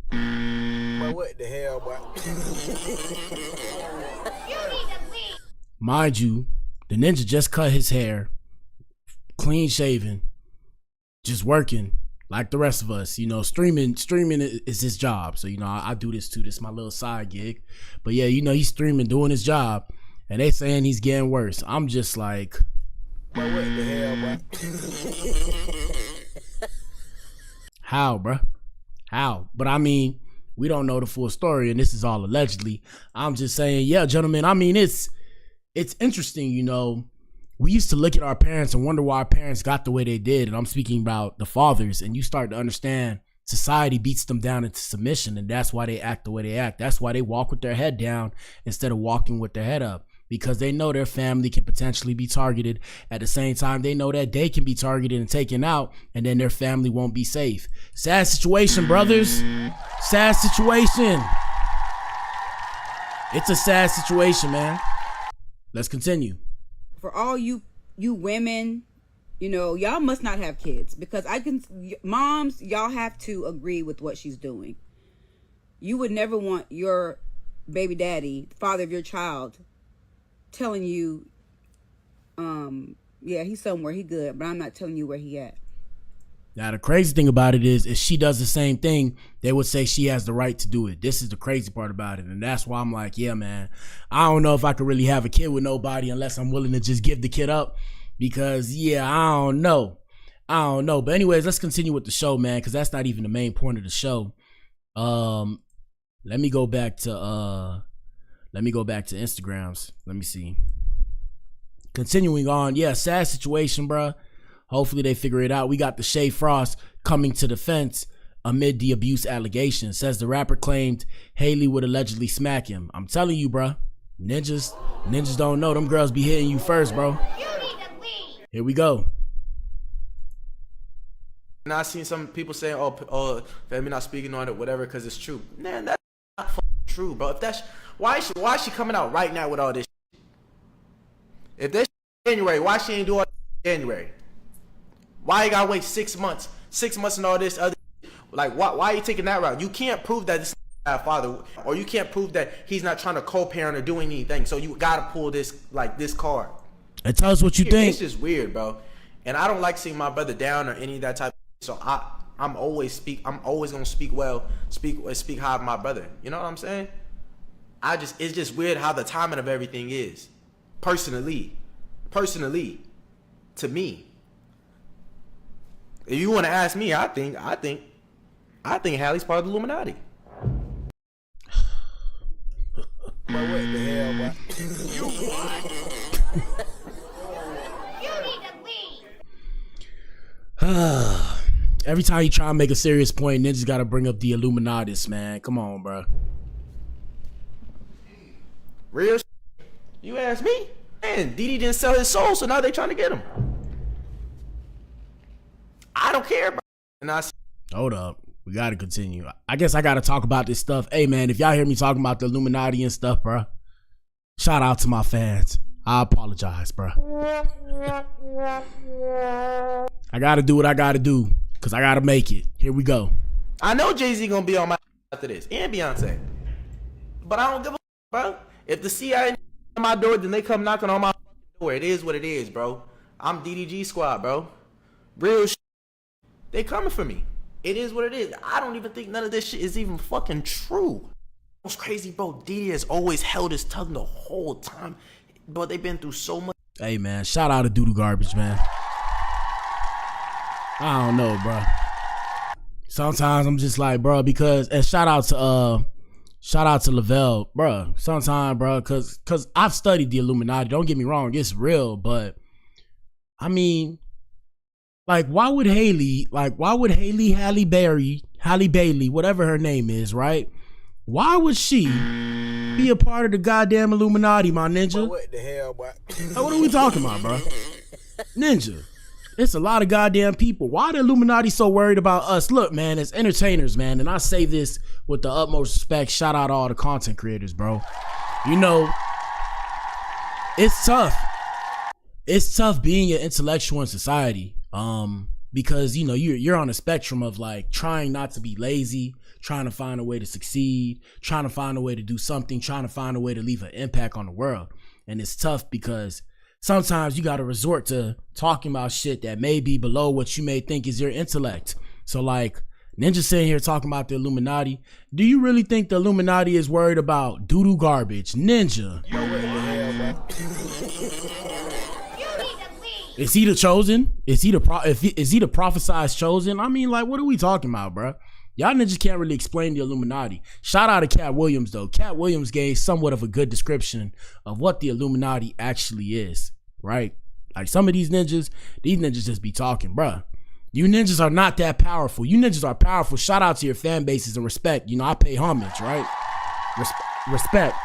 But what the hell, boy? Mind you, the ninja just cut his hair, clean shaven, just working like the rest of us. You know, streaming is his job. So, you know, I do this too. This is my little side gig. But yeah, you know, he's streaming, doing his job, and they saying he's getting worse. I'm just like, But what the hell, boy? how, bruh? How? But I mean, we don't know the full story, and this is all allegedly. I'm just saying, yeah, gentlemen, I mean, it's interesting, you know. We used to look at our parents and wonder why our parents got the way they did, and I'm speaking about the fathers, and you start to understand society beats them down into submission, and that's why they act the way they act. That's why they walk with their head down instead of walking with their head up, because they know their family can potentially be targeted. At the same time, they know that they can be targeted and taken out, and then their family won't be safe. Sad situation, brothers. Sad situation. It's a sad situation, man. Let's continue. For all you women, you know, y'all must not have kids, because moms, y'all have to agree with what she's doing. You would never want your baby daddy, the father of your child, telling you, yeah, he's somewhere, he good, but I'm not telling you where he at. Now, the crazy thing about it is, if she does the same thing, they would say she has the right to do it. This is the crazy part about it. And that's why I'm like, yeah, man, I don't know if I could really have a kid with nobody unless I'm willing to just give the kid up, because, yeah, I don't know. I don't know. But anyways, let's continue with the show, man, because that's not even the main point of the show. Let me go back to Instagrams. Let me see. Continuing on, yeah, sad situation, bruh. Hopefully they figure it out. We got the Shay Frost coming to defense amid the abuse allegations. Says the rapper claimed Haley would allegedly smack him. I'm telling you, bruh. Ninjas don't know. Them girls be hitting you first, bro. Here we go. And I seen some people saying, "Oh, Femi not speaking on it, whatever, because it's true." Man, that's not fucking true, bro. If that's why is she coming out right now with all this? If this January, why she ain't do all this in January? Why you gotta wait 6 months? 6 months and all this other, like, why are you taking that route? You can't prove that this is a father, or you can't prove that he's not trying to co-parent or doing anything. So you gotta pull this card. And tell us what you think. It's just weird, bro. And I don't like seeing my brother down or any of that type of. So I'm always gonna speak well, speak high of my brother. You know what I'm saying? It's just weird how the timing of everything is. Personally, to me. If you want to ask me, I think Hallie's part of the Illuminati. But what the hell, boy? You what? You need to leave. Every time you try to make a serious point, Ninja's got to bring up the Illuminatis, man. Come on, bro. Real shit. You ask me? Man, Didi didn't sell his soul, so now they trying to get him. I don't care, bro. And hold up. We got to continue. I guess I got to talk about this stuff. Hey, man, if y'all hear me talking about the Illuminati and stuff, bro, shout out to my fans. I apologize, bro. I got to do what I got to do. Cause I gotta make it. Here we go. I know Jay-Z gonna be on my after this, and Beyonce. But I don't give a bro. If the CIA on my door, then they come knocking on my door. It is what it is, bro. I'm DDG squad, bro. Real shit. They coming for me. It is what it is. I don't even think none of this shit is even fucking true. It's crazy, bro. Didi has always held his tongue the whole time. But they've been through so much. Hey, man, shout out to Doodoo Garbage, man. I don't know, bro. Sometimes I'm just like, bro, because, and shout out to Lavelle, bro. Sometimes, bro, cause I've studied the Illuminati. Don't get me wrong, it's real, but I mean, like, why would Halle Bailey, whatever her name is, right? Why would she be a part of the goddamn Illuminati, my ninja? But what the hell, boy? What are we talking about, bro? Ninja. It's a lot of goddamn people. Why the Illuminati so worried about us? Look, man, as entertainers, man, and I say this with the utmost respect. Shout out all the content creators, bro. You know, it's tough. It's tough being an intellectual in society. Because, you know, you're on a spectrum of like trying not to be lazy, trying to find a way to succeed, trying to find a way to do something, trying to find a way to leave an impact on the world. And it's tough because sometimes you got to resort to talking about shit that may be below what you may think is your intellect. So like Ninja sitting here talking about the Illuminati. Do you really think the Illuminati is worried about Doodoo Garbage? Ninja. Is he the chosen? Is he the prophesized chosen? I mean, like, what are we talking about, bro? Y'all niggas can't really explain the Illuminati. Shout out to Cat Williams, though. Cat Williams gave somewhat of a good description of what the Illuminati actually is, right? Like, some of these ninjas just be talking, bruh. You ninjas are not that powerful. You ninjas are powerful. Shout out to your fan bases and respect. You know, I pay homage, right? Respect.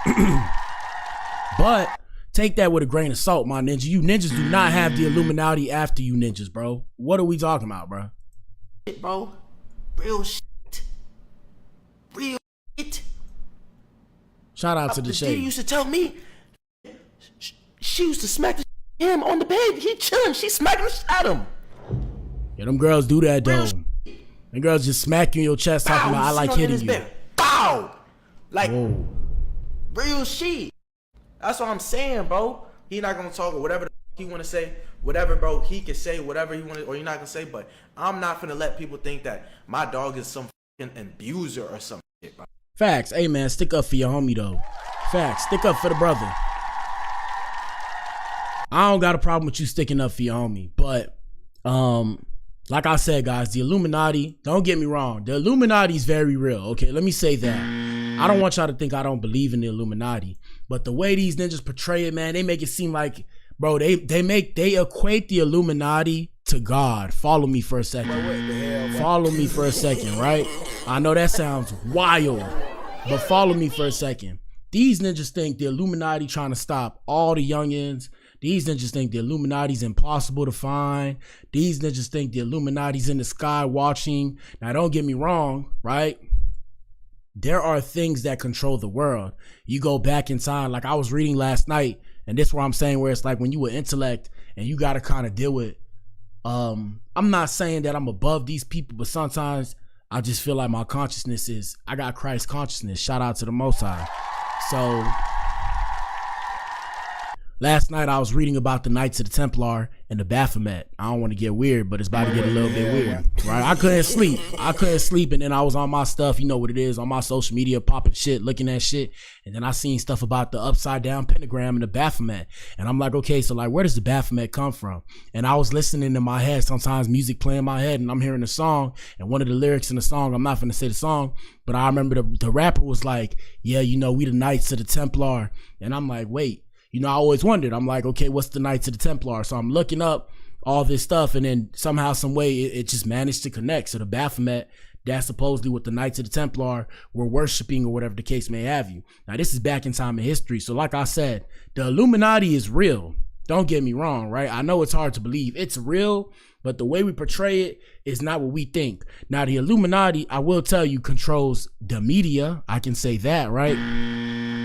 But take that with a grain of salt, my ninja. You ninjas do not have the Illuminati after you ninjas, bro. What are we talking about, bro? Shit, bro. Real shit. Real shit. Shout out to the shade. Didi used to tell me she used to smack him on the bed. He chilling. She smacking the shit at him. Yeah, them girls do that, though. Them girls just smack you in your chest talking about, I like hitting you. Bow! Like, whoa. Real shit. That's what I'm saying, bro. He not gonna talk or whatever he want to say. Whatever, bro, he can say whatever he want, or you're not gonna say. But I'm not gonna let people think that my dog is some fucking abuser or some shit, bro. Facts. Hey, man, stick up for your homie, though. Facts. Stick up for the brother. I don't got a problem with you sticking up for your homie, but like I said, guys, the Illuminati, don't get me wrong, the Illuminati is very real. Okay, let me say that. I don't want y'all to think I don't believe in the Illuminati, but the way these ninjas portray it, man, they make it seem like, bro, they equate the Illuminati to God. Follow me for a second. Follow me for a second, right? I know that sounds wild, but follow me for a second. These ninjas think the Illuminati trying to stop all the youngins. These ninjas think the Illuminati's impossible to find. These ninjas think the Illuminati's in the sky watching. Now, don't get me wrong, right? There are things that control the world. You go back in time, like I was reading last night, and this is what I'm saying, where it's like when you were intellect and you got to kind of deal with, I'm not saying that I'm above these people, but sometimes I just feel like my consciousness is, I got Christ consciousness. Shout out to the Most High. So last night I was reading about the Knights of the Templar and the Baphomet. I don't want to get weird, but it's about to get a little bit weird, right? I couldn't sleep, and then I was on my stuff, you know what it is, on my social media, popping shit, looking at shit, and then I seen stuff about the upside down pentagram and the Baphomet, and I'm like, okay, so like, where does the Baphomet come from? And I was listening in my head, sometimes music playing in my head, and I'm hearing a song, and one of the lyrics in the song, I'm not gonna say the song, but I remember the rapper was like, yeah, you know, we the Knights of the Templar, and I'm like, wait. You know, I always wondered, I'm like, okay, what's the Knights of the Templar? So I'm looking up all this stuff, and then somehow, some way, it just managed to connect. So the Baphomet, that's supposedly what the Knights of the Templar were worshiping, or whatever the case may have you. Now, this is back in time in history. So like I said, the Illuminati is real. Don't get me wrong, right? I know it's hard to believe. It's real, but the way we portray it is not what we think. Now, the Illuminati, I will tell you, controls the media. I can say that, right?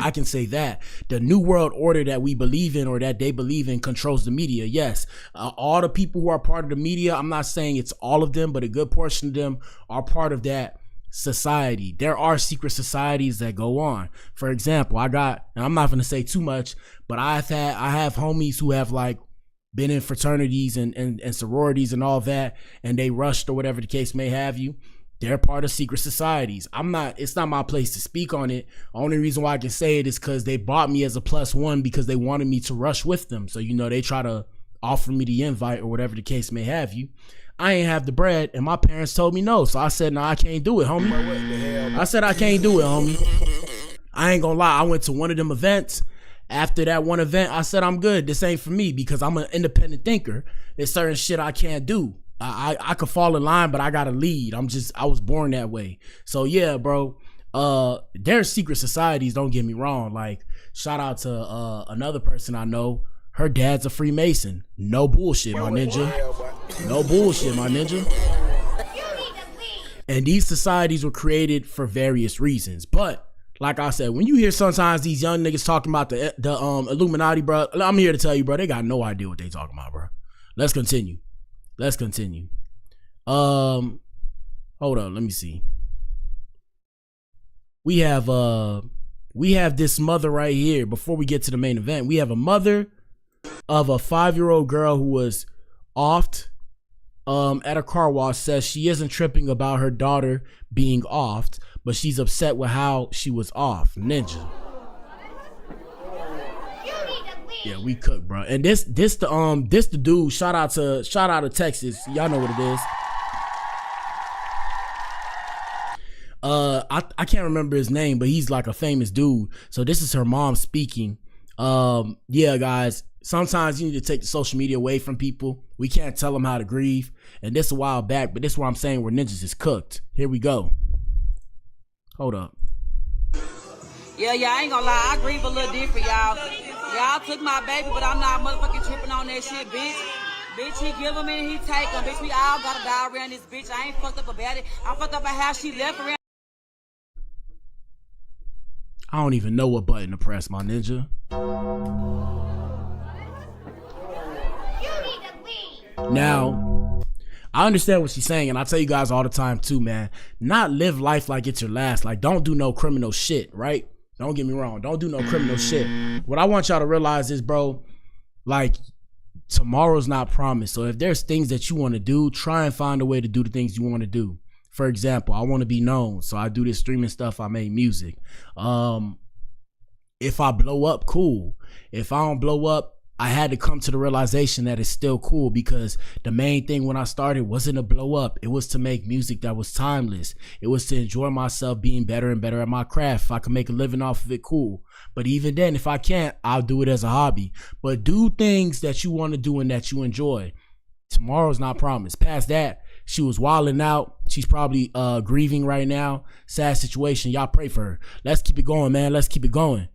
I can say that. The New World Order that we believe in, or that they believe in, controls the media. Yes, all the people who are part of the media, I'm not saying it's all of them, but a good portion of them are part of that society. There are secret societies that go on. For example, and I'm not going to say too much, but I have homies who have like been in fraternities and sororities and all that, and they rushed or whatever the case may have you. They're part of secret societies. It's not my place to speak on it. Only reason why I can say it is because they bought me as a +1 because they wanted me to rush with them. So, you know, they try to offer me the invite or whatever the case may have you. I ain't have the bread, and my parents told me no. So I said, no, I can't do it, homie. I said, I can't do it, homie. I ain't gonna lie. I went to one of them events. After that one event, I said, I'm good. This ain't for me because I'm an independent thinker. There's certain shit I can't do. I could fall in line, but I gotta lead. I was born that way. So yeah, bro. There's secret societies, don't get me wrong. Like, shout out to another person I know. Her dad's a Freemason. No bullshit, my ninja. No bullshit, my ninja. And these societies were created for various reasons. But like I said, when you hear sometimes these young niggas talking about the Illuminati, bro, I'm here to tell you, bro, they got no idea what they talking about, bro. Let's continue. Hold on, let me see. We have this mother right here. Before we get to the main event, we have a mother of a 5-year-old girl who was offed at a car wash. Says she isn't tripping about her daughter being offed, but she's upset with how she was off. Ninja. Yeah, we cook, bro. And this the dude. Shout out to Texas. Y'all know what it is. I can't remember his name, but he's like a famous dude. So this is her mom speaking. Yeah, guys. Sometimes you need to take the social media away from people. We can't tell them how to grieve. And this a while back, but this is what I'm saying where ninjas is cooked. Here we go. Hold up. Yeah, I ain't gonna lie. I grieve a little different, y'all. Y'all took my baby, but I'm not motherfucking tripping on that shit, bitch. Bitch, he give them and he take them. Bitch, we all gotta die around this bitch. I ain't fucked up about it. I fucked up about how she left around. I don't even know what button to press, my ninja. Now, I understand what she's saying, and I tell you guys all the time too, man. Not live life like it's your last. Like, don't do no criminal shit, right? Don't get me wrong. Don't do no criminal shit. What I want y'all to realize is, bro, like, tomorrow's not promised. So if there's things that you want to do, try and find a way to do the things you want to do. For example, I want to be known, so I do this streaming stuff. I make music. If I blow up, cool. If I don't blow up, I had to come to the realization that it's still cool, because the main thing when I started wasn't to blow up. It was to make music that was timeless. It was to enjoy myself being better and better at my craft. If I can make a living off of it, cool. But even then, if I can't, I'll do it as a hobby. But do things that you want to do and that you enjoy. Tomorrow's not promised. Past that, she was wilding out. She's probably grieving right now. Sad situation. Y'all pray for her. Let's keep it going, man. Let's keep it going.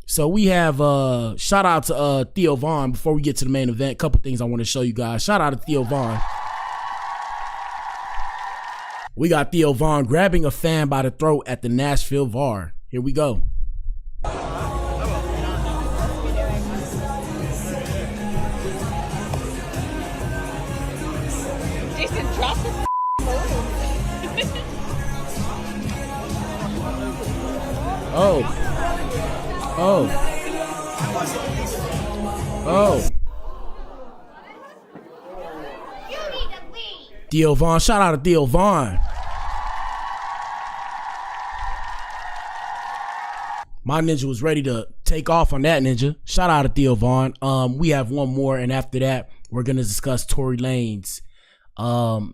So we have shout out to Theo Von. Before we get to the main event, a couple things I want to show you guys. Shout out to Theo Von. We got Theo Von grabbing a fan by the throat at the Nashville VAR. Here we go. Jason, drop the Oh. Oh. Oh. Theo Von. Shout out to Theo Von. My ninja was ready to take off on that ninja. Shout out to Theo Von. We have one more, and after that, we're gonna discuss Tory Lanez. So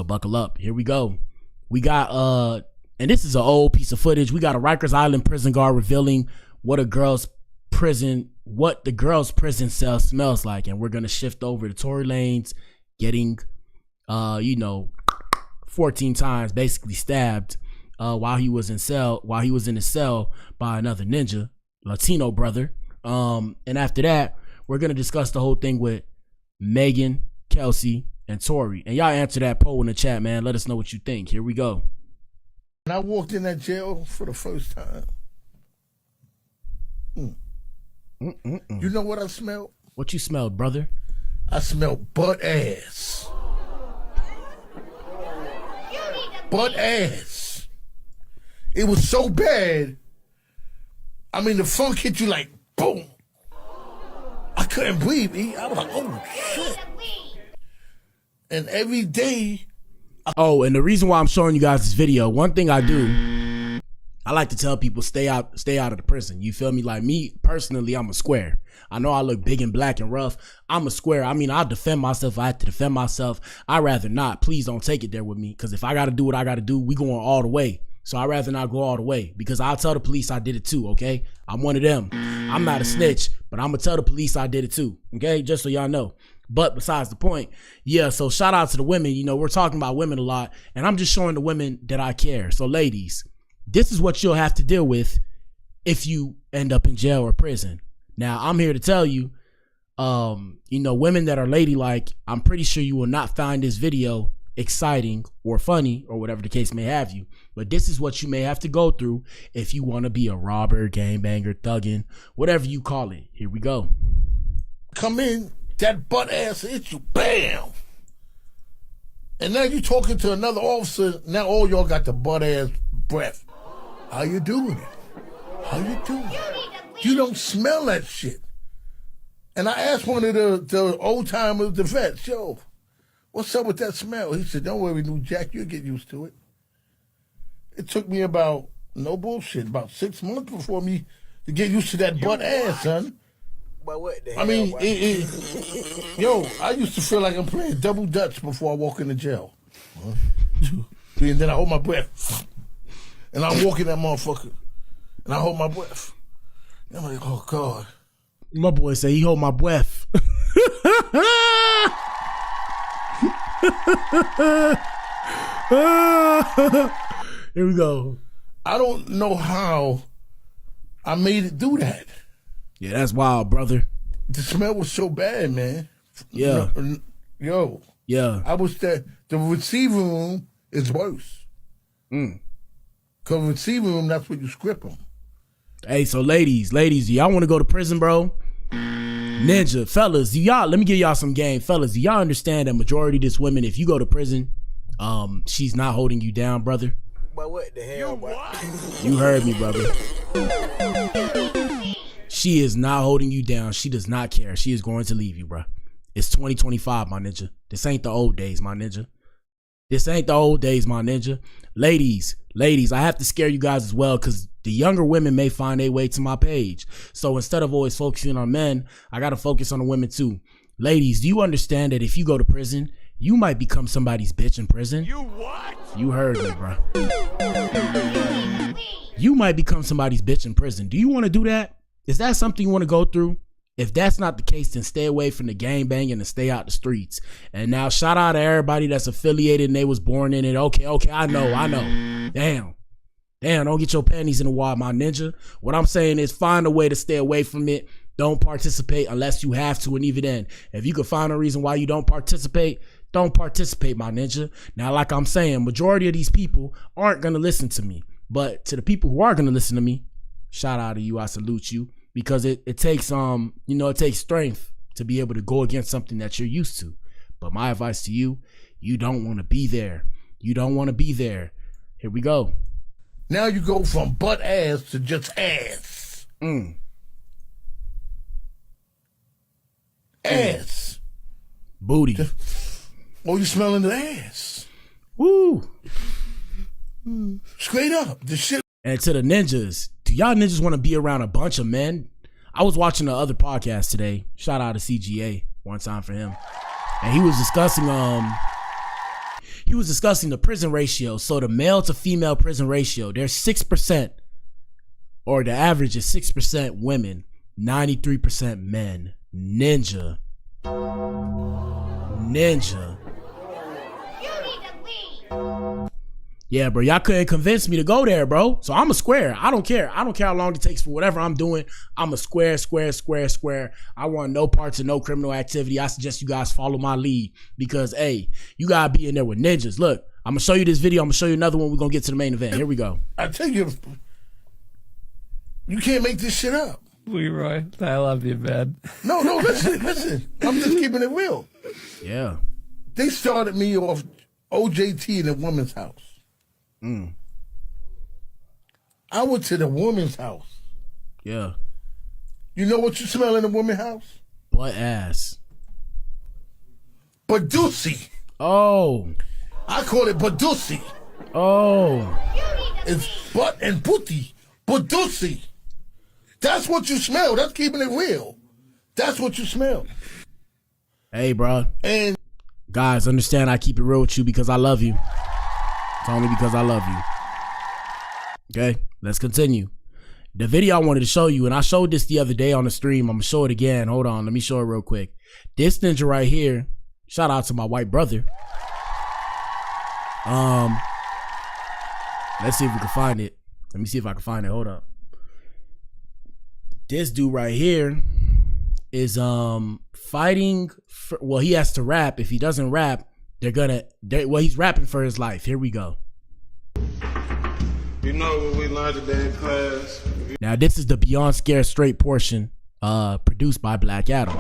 buckle up. Here we go. We got and this is an old piece of footage. We got a Rikers Island prison guard revealing what the girl's prison cell smells like, and we're gonna shift over to Tory Lanez getting 14 times basically stabbed while he was in his cell by another ninja, Latino brother. And after that, we're gonna discuss the whole thing with Megan, Kelsey, and Tory. And y'all answer that poll in the chat, man. Let us know what you think. Here we go. When I walked in that jail for the first time, you know what I smelled? What you smelled, brother? I smelled butt ass. Butt ass. It was so bad. I mean, the funk hit you like boom. I couldn't breathe. I was like, oh shit. And every day. Oh, and the reason why I'm showing you guys this video, one thing I do, I like to tell people stay out of the prison. You feel me? Like me personally, I'm a square. I know I look big and black and rough. I'm a square. I mean, I'll defend myself. I have to defend myself. I'd rather not. Please don't take it there with me, because if I got to do what I got to do, we going all the way. So I'd rather not go all the way, because I'll tell the police I did it too, okay? I'm one of them. I'm not a snitch, but I'm going to tell the police I did it too, okay? Just so y'all know. But besides the point, yeah, so shout out to the women. You know, we're talking about women a lot, and I'm just showing the women that I care. So ladies, this is what you'll have to deal with if you end up in jail or prison. Now, I'm here to tell you, women that are ladylike, I'm pretty sure you will not find this video exciting or funny or whatever the case may have you. But this is what you may have to go through if you want to be a robber, gangbanger, thuggin', whatever you call it. Here we go. Come in, that butt ass hits you, bam. And now you talking to another officer. Now all y'all got the butt ass breath. How you doing it? How you doing it? You don't smell that shit. And I asked one of the old timers, the vets, yo, what's up with that smell? He said, don't worry, new Jack, you'll get used to it. It took me about, no bullshit, about 6 months before me to get used to that butt ass, son. But what the hell? I mean, yo, I used to feel like I'm playing double dutch before I walk into jail. And then I hold my breath. And I walk in that motherfucker. And I hold my breath. And I'm like, oh, God. My boy say he hold my breath. Here we go. I don't know how I made it do that. Yeah, that's wild, brother. The smell was so bad, man. Yeah. Yo. Yeah. I was the receiving room is worse. Because receiving room, that's where you script them. Hey, so ladies, do y'all want to go to prison, bro? Ninja, fellas, let me give y'all some game. Fellas, do y'all understand that majority of this women, if you go to prison, she's not holding you down, brother? But what the hell, bro? You heard me, brother. She is not holding you down. She does not care. She is going to leave you, bro. It's 2025, my ninja. This ain't the old days, my ninja. This ain't the old days, my ninja. Ladies, I have to scare you guys as well because the younger women may find their way to my page. So instead of always focusing on men, I got to focus on the women too. Ladies, do you understand that if you go to prison, you might become somebody's bitch in prison? You what? You heard me, bro. You might become somebody's bitch in prison. Do you want to do that? Is that something you want to go through? If that's not the case, then stay away from the gang banging and stay out the streets. And now shout out to everybody that's affiliated and they was born in it. Okay, I know. Damn, don't get your panties in the wad, my ninja. What I'm saying is find a way to stay away from it. Don't participate unless you have to. And even then, if you can find a reason why you don't participate, my ninja. Now, like I'm saying, majority of these people aren't going to listen to me. But to the people who are going to listen to me, shout out to you. I salute you. Because it takes it takes strength to be able to go against something that you're used to. But my advice to you, you don't want to be there. You don't want to be there. Here we go. Now you go from butt ass to just ass. Ass. Booty. Oh, you smelling the ass. Woo. Straight up. The shit. And to the ninjas, do y'all ninjas want to be around a bunch of men? I was watching the other podcast today. Shout out to CGA, one time for him. And he was discussing the prison ratio. So the male to female prison ratio, there's 6%, or the average is 6% women, 93% men. Ninja. Yeah, bro, y'all couldn't convince me to go there, bro. So I'm a square. I don't care. I don't care how long it takes for whatever I'm doing. I'm a square. I want no parts of no criminal activity. I suggest you guys follow my lead because, hey, you gotta be in there with ninjas. Look, I'm gonna show you this video. I'm gonna show you another one. We're gonna get to the main event. Here we go. I tell you, you can't make this shit up. Leroy, I love you, man. No, listen. I'm just keeping it real. Yeah. They started me off OJT in a woman's house. I went to the woman's house. Yeah. You know what you smell in a woman's house? Butt ass. Badusi. Oh. I call it Badusi. Oh. It's butt and booty. Badusi. That's what you smell. That's keeping it real. That's what you smell. Hey, bro. And guys, understand I keep it real with you because I love you. It's only because I love you. Okay, let's continue. The video I wanted to show you, and I showed this the other day on the stream. I'm going to show it again. Hold on. Let me show it real quick. This ninja right here, shout out to my white brother. Let's see if we can find it. Let me see if I can find it. Hold up. This dude right here is fighting for, well, he has to rap. If he doesn't rap, he's rapping for his life. Here we go. You know what we learned today in class. Now this is the Beyond Scared Straight portion, produced by Black Adam.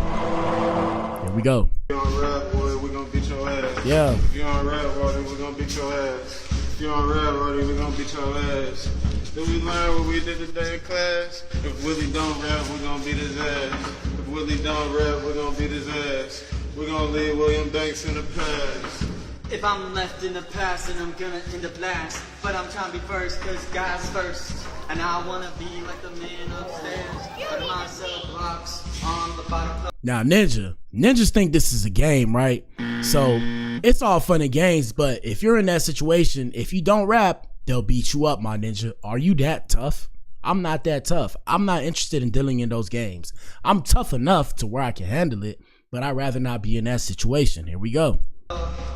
Here we go. If you on rap, boy, we gonna beat your ass. Yeah. If you on rap, boy, we gonna beat your ass. If you on rap, boy, we gonna beat your ass. Did we learn what we did today in class? If Willie don't rap, we gonna beat his ass. If Willie don't rap, we gonna beat his ass. We're gonna leave William Banks in the past. If I'm left in the past, then I'm gonna end up last. But I'm trying to be first, cause God's first. And I wanna be like the man upstairs. But myself blocks on the bottom floor. Now, ninjas think this is a game, right? So it's all fun and games, but if you're in that situation, if you don't rap, they'll beat you up, my ninja. Are you that tough? I'm not that tough. I'm not interested in dealing in those games. I'm tough enough to where I can handle it, but I'd rather not be in that situation. Here we go.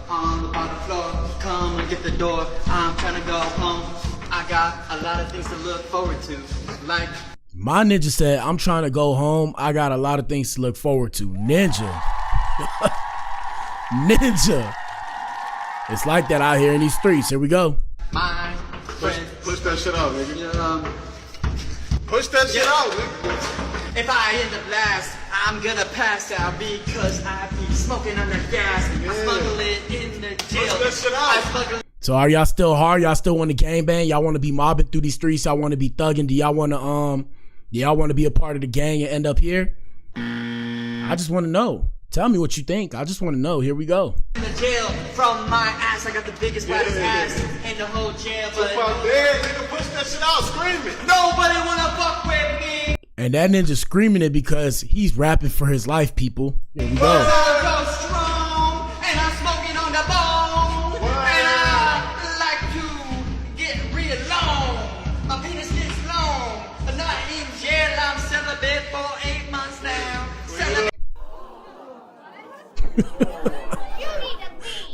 On the bottom floor, come and get the door. I'm trying to go home. I got a lot of things to look forward to. Like my ninja said, I'm trying to go home. I got a lot of things to look forward to. Ninja. Ninja. It's like that out here in these streets. Here we go. My friend. Push that shit out, nigga. Push that shit out, nigga. If I end up last, I'm gonna pass out because I be smoking under gas. I smuggle it in the jail. Push that shit out. So are y'all still hard? Y'all still want to gang bang? Y'all want to be mobbing through these streets? Y'all want to be thugging? Do y'all want to be a part of the gang and end up here? I just want to know. Tell me what you think. I just want to know. Here we go. In the jail from my ass, I got the biggest baddest ass in the whole jail. But nigga, push that shit out, screaming. Nobody wanna fuck with me. And that ninja screaming it because he's rapping for his life, people. Here we go. I go strong, and I'm smoking on the bone. And I like to get real long. My penis gets long. I'm not in jail, I'm celibate for 8 months now.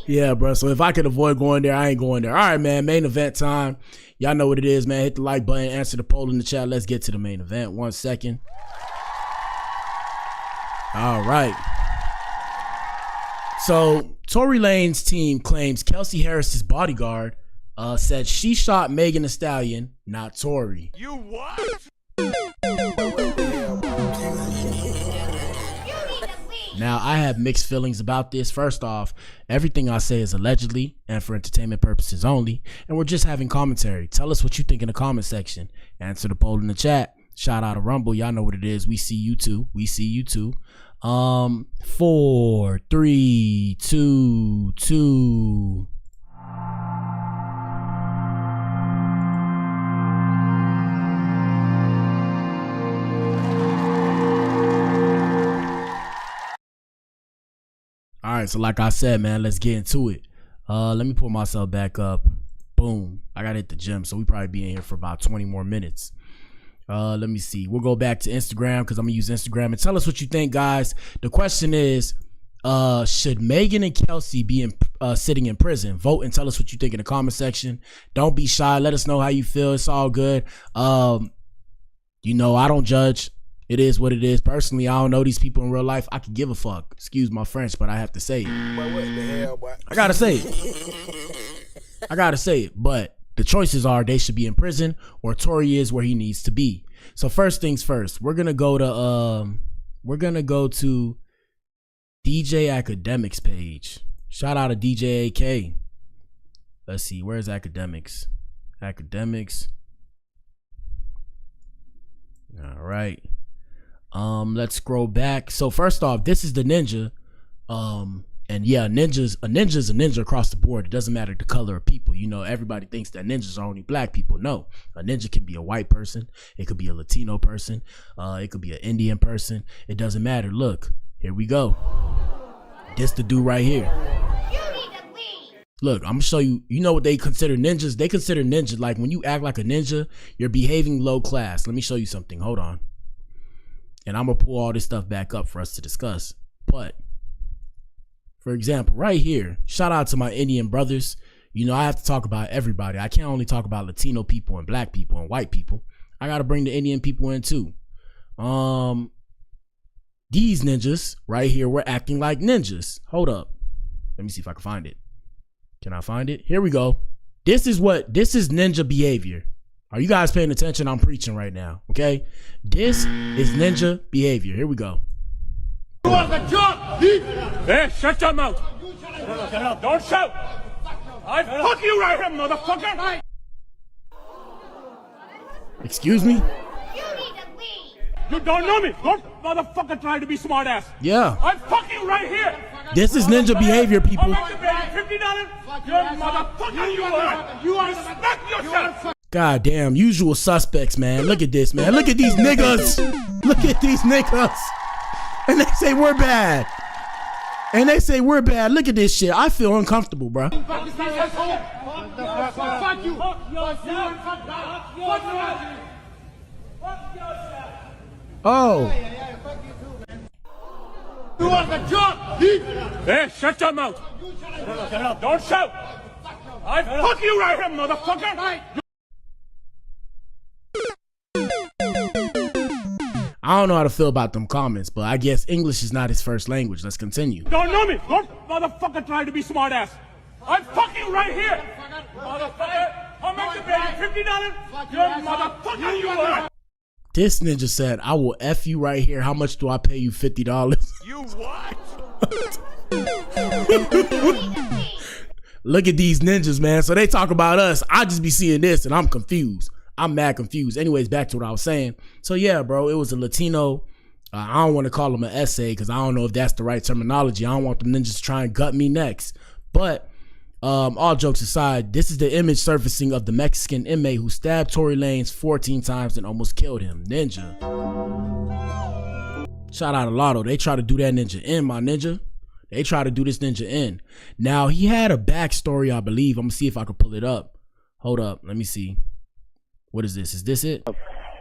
Yeah, bro. So if I could avoid going there, I ain't going there. All right, man. Main event time. Y'all know what it is, man. Hit the like button, answer the poll in the chat. Let's get to the main event. 1 second. All right. So Tory Lanez team claims Kelsey Harris Bodyguard said she shot Megan Thee Stallion, not Tory. You what? Now, I have mixed feelings about this. First off, everything I say is allegedly and for entertainment purposes only, and we're just having commentary. Tell us what you think in the comment section. Answer the poll in the chat. Shout out to Rumble. Y'all know what it is. We see you too. We see you too. 4, 3, 2, 2. All right, so like I said, man, let's get into it. Let me pull myself back up. Boom. I gotta hit the gym, so we probably be in here for about 20 more minutes. Let me see. We'll go back to Instagram because I'm gonna use Instagram and tell us what you think, guys. The question is, should Megan and Kelsey be sitting in prison? Vote and tell us what you think in the comment section. Don't be shy. Let us know how you feel. It's all good. You know, I don't judge. It is what it is. Personally, I don't know these people in real life. I could give a fuck. Excuse my French, but I have to say it. Boy, what the hell, boy? I gotta say it. I gotta say it. But the choices are they should be in prison or Tory is where he needs to be. So first things first, we're gonna go to DJ Academics page. Shout out to DJ AK. Let's see, where's Academics? Academics. All right. Let's scroll back. So first off, this is the ninja. And yeah, a ninja's a ninja across the board. It doesn't matter the color of people. You know, everybody thinks that ninjas are only black people. No, a ninja can be a white person. It could be a Latino person. It could be an Indian person. It doesn't matter. Look, here we go. This the dude right here. Look, I'm gonna show you. You know what they consider ninjas? They consider ninjas like when you act like a ninja, you're behaving low class. Let me show you something. Hold on. And I'm gonna pull all this stuff back up for us to discuss. But for example, right here, shout out to my Indian brothers. You know, I have to talk about everybody. I can't only talk about Latino people and black people and white people. I gotta bring the Indian people in too. These ninjas right here were acting like ninjas. Hold up. Let me see if I can find it. Can I find it? Here we go. This is ninja behavior. Are you guys paying attention? I'm preaching right now, okay? This is ninja behavior. Here we go. You want the job? Hey, shut your mouth. Don't shout. I fuck you right here, motherfucker. Excuse me? You don't know me. Don't motherfucker try to be smart ass. Yeah. I'm fucking right here. This is ninja behavior, people. $50? You motherfucker, you are. You respect yourself. God damn, usual suspects, man. Look at this, man. Look at these niggas. Look at these niggas. And they say we're bad. And they say we're bad. Look at this shit. I feel uncomfortable, bro. Fuck you. Oh. You want the job? Hey, shut your mouth. Don't shout. I fuck you right here, motherfucker. I don't know how to feel about them comments, but I guess English is not his first language. Let's continue. Don't know me. Don't motherfucker try to be smart ass. I'm fucking right here. Motherfucker. How much you pay? $50? You motherfucker, you are. This ninja said, I will F you right here. How much do I pay you? $50. You what? Look at these ninjas, man. So they talk about us. I just be seeing this and I'm confused. I'm mad confused. Anyways, back to what I was saying. So yeah, bro, it was a Latino I don't want to call them an essay because I don't know if that's the right terminology. I don't want them ninjas to try and gut me next. But all jokes aside, this is the image surfacing of the Mexican inmate who stabbed Tory Lanez 14 times and almost killed him. Ninja. Shout out to Lotto. They try to do that ninja in, my ninja. They try to do this ninja in. Now, he had a backstory, I believe. I'm going to see if I can pull it up. Hold up. Let me see. What is this? Is this it?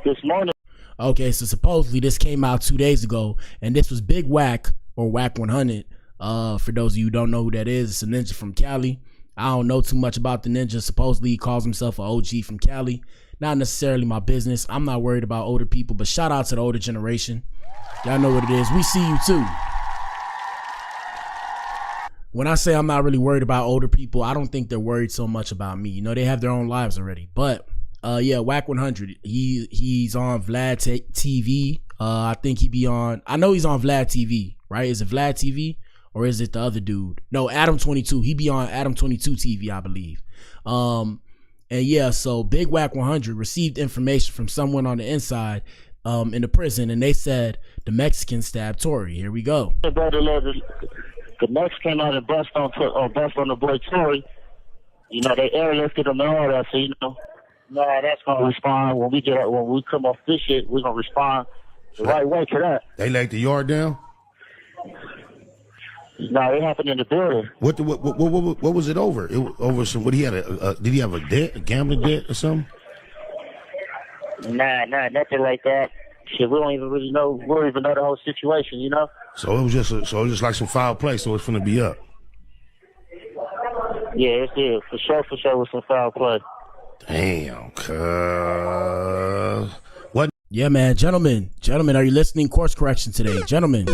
This morning. Okay, so supposedly this came out 2 days ago, and this was Big Whack, or Whack 100. For those of you who don't know who that is, it's a ninja from Cali. I don't know too much about the ninja. Supposedly he calls himself an OG from Cali. Not necessarily my business. I'm not worried about older people, but shout out to the older generation. Y'all know what it is. We see you too. When I say I'm not really worried about older people, I don't think they're worried so much about me. You know, they have their own lives already. But yeah, Whack 100. He's on Vlad TV. I think he be on. I know he's on Vlad TV, right? Is it Vlad TV or is it the other dude? No, Adam 22. He be on Adam 22 TV, I believe. And yeah, so Big Whack 100 received information from someone on the inside in the prison, and they said the Mexican stabbed Tory. Here we go. The Mexican out and bust on the boy Tory. You know, they airlifted him and all that, so you know. No, that's gonna respond when we come off this shit. We're gonna respond the right way to that. They laid the yard down. No, it happened in the building. What was it over? It was over some. What he had did he have a debt, a gambling debt or something? Nah, nothing like that. Shit, we don't even really know. We don't even know the whole situation, you know. So it was just like some foul play. So it's gonna be up. Yeah, it's it for sure with some foul play. Damn, cuz. What? Yeah, man, gentlemen, are you listening? Course correction today, gentlemen.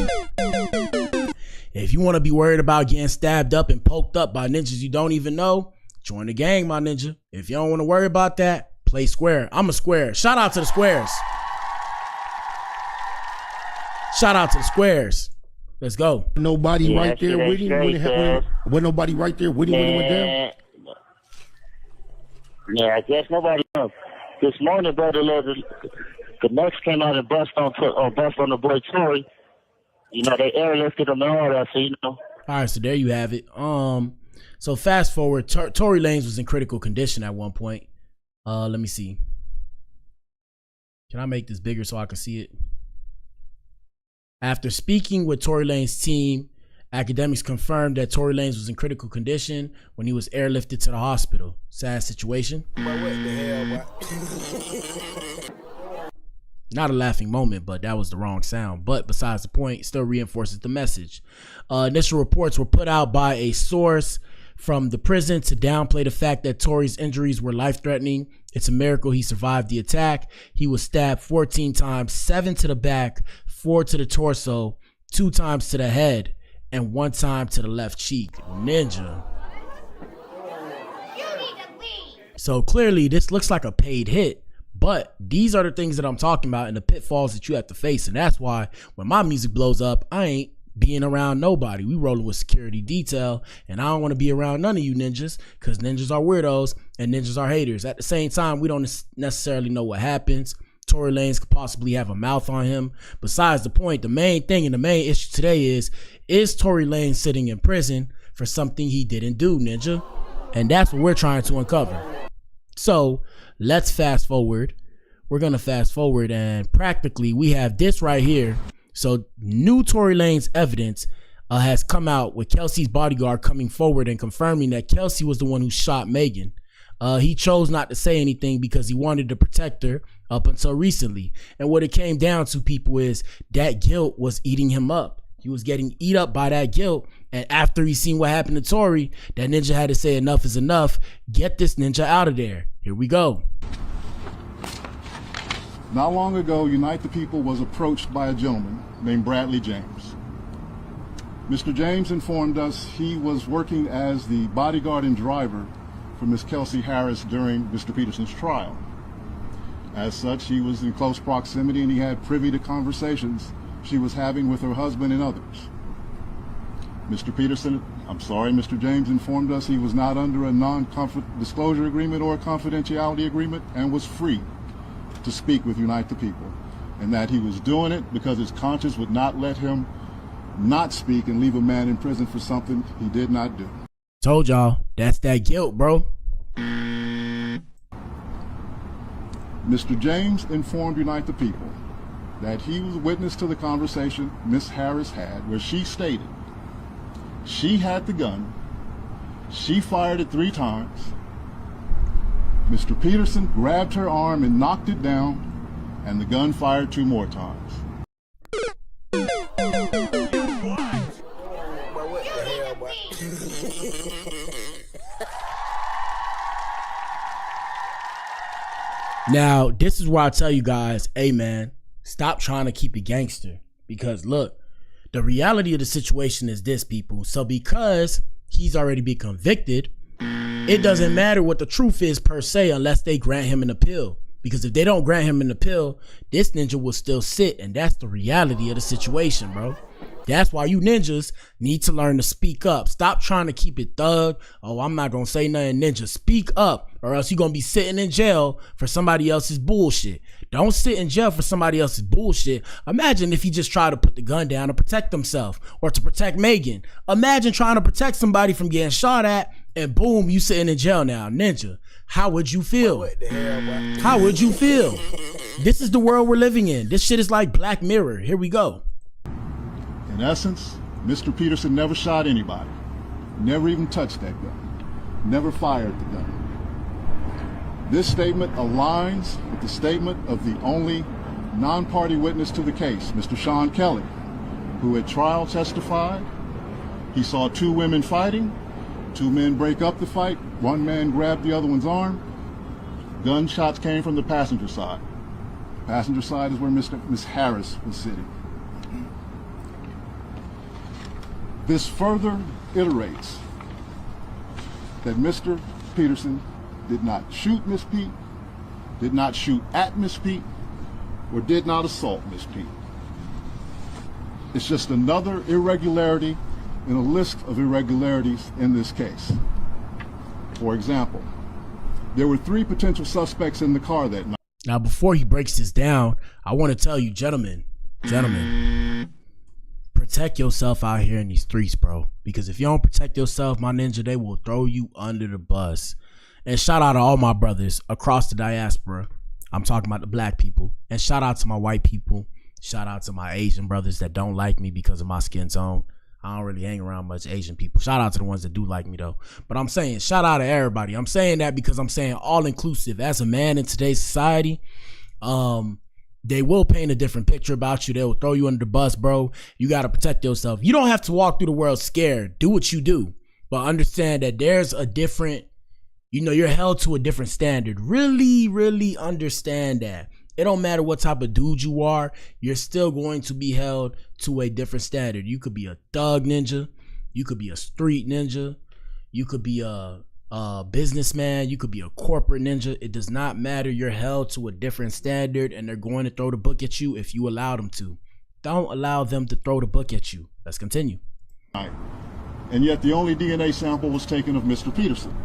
If you want to be worried about getting stabbed up and poked up by ninjas you don't even know, join the gang, my ninja. If you don't want to worry about that, play square. I'm a square. Shout out to the squares. Shout out to the squares. Let's go. Nobody right there with him. Wasn't nobody right there with him when he went down? Yeah, I guess nobody knows. This morning, brother, the Mexican out and bust on the boy Tory. You know, they airlifted him and all that, so you know. All right, so there you have it. So fast forward, Tory Lanez was in critical condition at one point. Let me see. Can I make this bigger so I can see it? After speaking with Tory Lanez's team, academics confirmed that Tory Lanez was in critical condition when he was airlifted to the hospital. Sad situation. What the hell, Not a laughing moment, but that was the wrong sound. But besides the point, still reinforces the message. Initial reports were put out by a source from the prison to downplay the fact that Tory's injuries were life-threatening. It's a miracle he survived the attack. He was stabbed 14 times, 7 to the back, 4 to the torso, 2 times to the head, and 1 time to the left cheek. Ninja. So clearly this looks like a paid hit, but these are the things that I'm talking about and the pitfalls that you have to face. And that's why when my music blows up, I ain't being around nobody. We rolling with security detail, and I don't want to be around none of you ninjas, because ninjas are weirdos and ninjas are haters. At the same time, we don't necessarily know what happens. Tory Lanez could possibly have a mouth on him. Besides the point, the main thing and the main issue today is Tory Lanez sitting in prison for something he didn't do, ninja? And that's what we're trying to uncover. So let's fast forward. We're going to fast forward, and practically we have this right here. So new Tory Lanez evidence has come out with Kelsey's bodyguard coming forward and confirming that Kelsey was the one who shot Megan. He chose not to say anything because he wanted to protect her up until recently. And what it came down to, people, is that guilt was eating him up. He was getting eat up by that guilt. And after he seen what happened to Tory, that ninja had to say enough is enough. Get this ninja out of there. Here we go. Not long ago, Unite the People was approached by a gentleman named Bradley James. Mr. James informed us he was working as the bodyguard and driver for Miss Kelsey Harris during Mr. Peterson's trial. As such, he was in close proximity and he had privy to conversations she was having with her husband and others. Mr. James informed us he was not under a non-disclosure agreement or a confidentiality agreement and was free to speak with Unite the People. and that he was doing it because his conscience would not let him not speak and leave a man in prison for something he did not do. Told y'all, that's that guilt, bro. Mr. James informed Unite the People that he was witness to the conversation Miss Harris had, where she stated she had the gun, she fired it 3 times, Mr. Peterson grabbed her arm and knocked it down, and the gun fired 2 more times. Now, this is where I tell you guys, hey man, stop trying to keep it gangster. Because look, the reality of the situation is this, people. So because he's already been convicted, it doesn't matter what the truth is per se unless they grant him an appeal. Because if they don't grant him an appeal, this ninja will still sit, and that's the reality of the situation, bro. That's why you ninjas need to learn to speak up. Stop trying to keep it thug. Oh, I'm not gonna say nothing, ninja. Speak up, or else you're gonna be sitting in jail for somebody else's bullshit. Don't sit in jail for somebody else's bullshit. Imagine if he just tried to put the gun down to protect himself or to protect Megan. Imagine trying to protect somebody from getting shot at, and boom, you sitting in jail now, ninja. How would you feel? What the hell, boy? How would you feel? This is the world we're living in. This shit is like Black Mirror. Here we go. In essence, Mr. Peterson never shot anybody, never even touched that gun, never fired the gun. This statement aligns with the statement of the only non-party witness to the case, Mr. Sean Kelly, who at trial testified he saw 2 women fighting, 2 men break up the fight, 1 man grabbed the other one's arm. Gunshots came from the passenger side. The passenger side is where Miss Harris was sitting. This further iterates that Mr. Peterson did not shoot Miss Pete, did not shoot at Miss Pete, or did not assault Miss Pete. It's just another irregularity in a list of irregularities in this case. For example, there were 3 potential suspects in the car that night. Now, before he breaks this down, I want to tell you, gentlemen, protect yourself out here in these streets, bro. Because if you don't protect yourself, my ninja, they will throw you under the bus. And shout out to all my brothers across the diaspora. I'm talking about the black people. And shout out to my white people. Shout out to my Asian brothers that don't like me because of my skin tone. I don't really hang around much Asian people. Shout out to the ones that do like me though. But I'm saying shout out to everybody. I'm saying that because I'm saying all inclusive. As a man in today's society, they will paint a different picture about you. They will throw you under the bus, bro. You got to protect yourself. You don't have to walk through the world scared. Do what you do. But understand that there's a different, you're held to a different standard. Really, really understand that. It don't matter what type of dude you are. You're still going to be held to a different standard. You could be a thug ninja. You could be a street ninja. You could be a businessman. You could be a corporate ninja. It does not matter. You're held to a different standard, and they're going to throw the book at you if you allow them to. Don't allow them to throw the book at you. Let's continue. And yet the only DNA sample was taken of Mr. Peterson.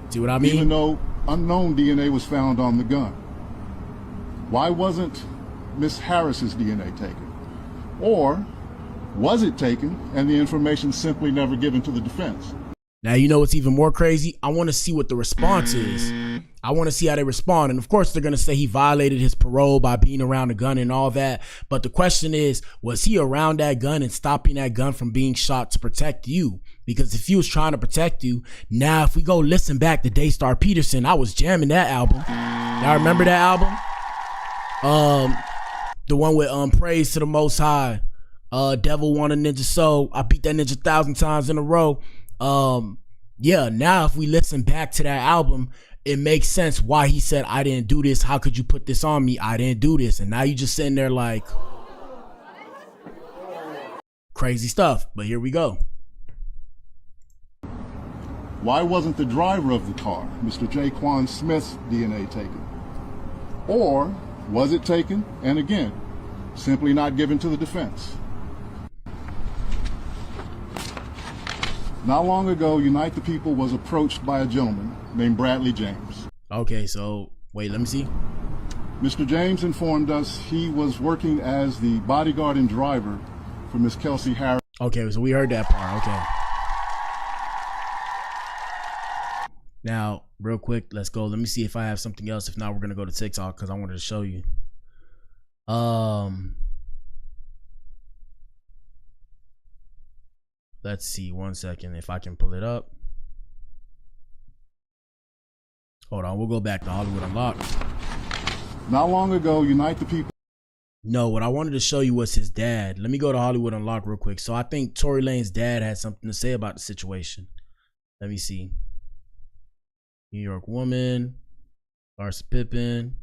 See what I mean? Even though unknown DNA was found on the gun. Why wasn't Miss Harris's DNA taken? Or was it taken and the information simply never given to the defense? Now, you know what's even more crazy? I want to see what the response is. I want to see how they respond. And of course, they're going to say he violated his parole by being around a gun and all that. But the question is, was he around that gun and stopping that gun from being shot to protect you? Because if he was trying to protect you, now if we go listen back to Daystar Peterson, I was jamming that album. Y'all remember that album? The one with Praise to the Most High, Devil Want a Ninja Soul. I beat that ninja 1,000 times in a row. Yeah, now if we listen back to that album, it makes sense why he said, I didn't do this. How could you put this on me? I didn't do this. And now you just sitting there like crazy stuff. But here we go. Why wasn't the driver of the car, Mr. Jaquan Smith's DNA taken? Or was it taken, and again, simply not given to the defense? Not long ago, Unite the People was approached by a gentleman named Bradley James. Okay, so wait, let me see. Mr. James informed us he was working as the bodyguard and driver for Miss Kelsey Harris. Okay, so we heard that part. Okay. Now, real quick, let's go. Let me see if I have something else. If not, we're gonna go to TikTok because I wanted to show you. Let's see. 1 second if I can pull it up. Hold on, we'll go back to Hollywood Unlocked. Not long ago, Unite the People. No, what I wanted to show you was his dad. Let me go to Hollywood Unlocked real quick. So I think Tory Lanez's dad had something to say about the situation. Let me see. New York woman, Larsa Pippen.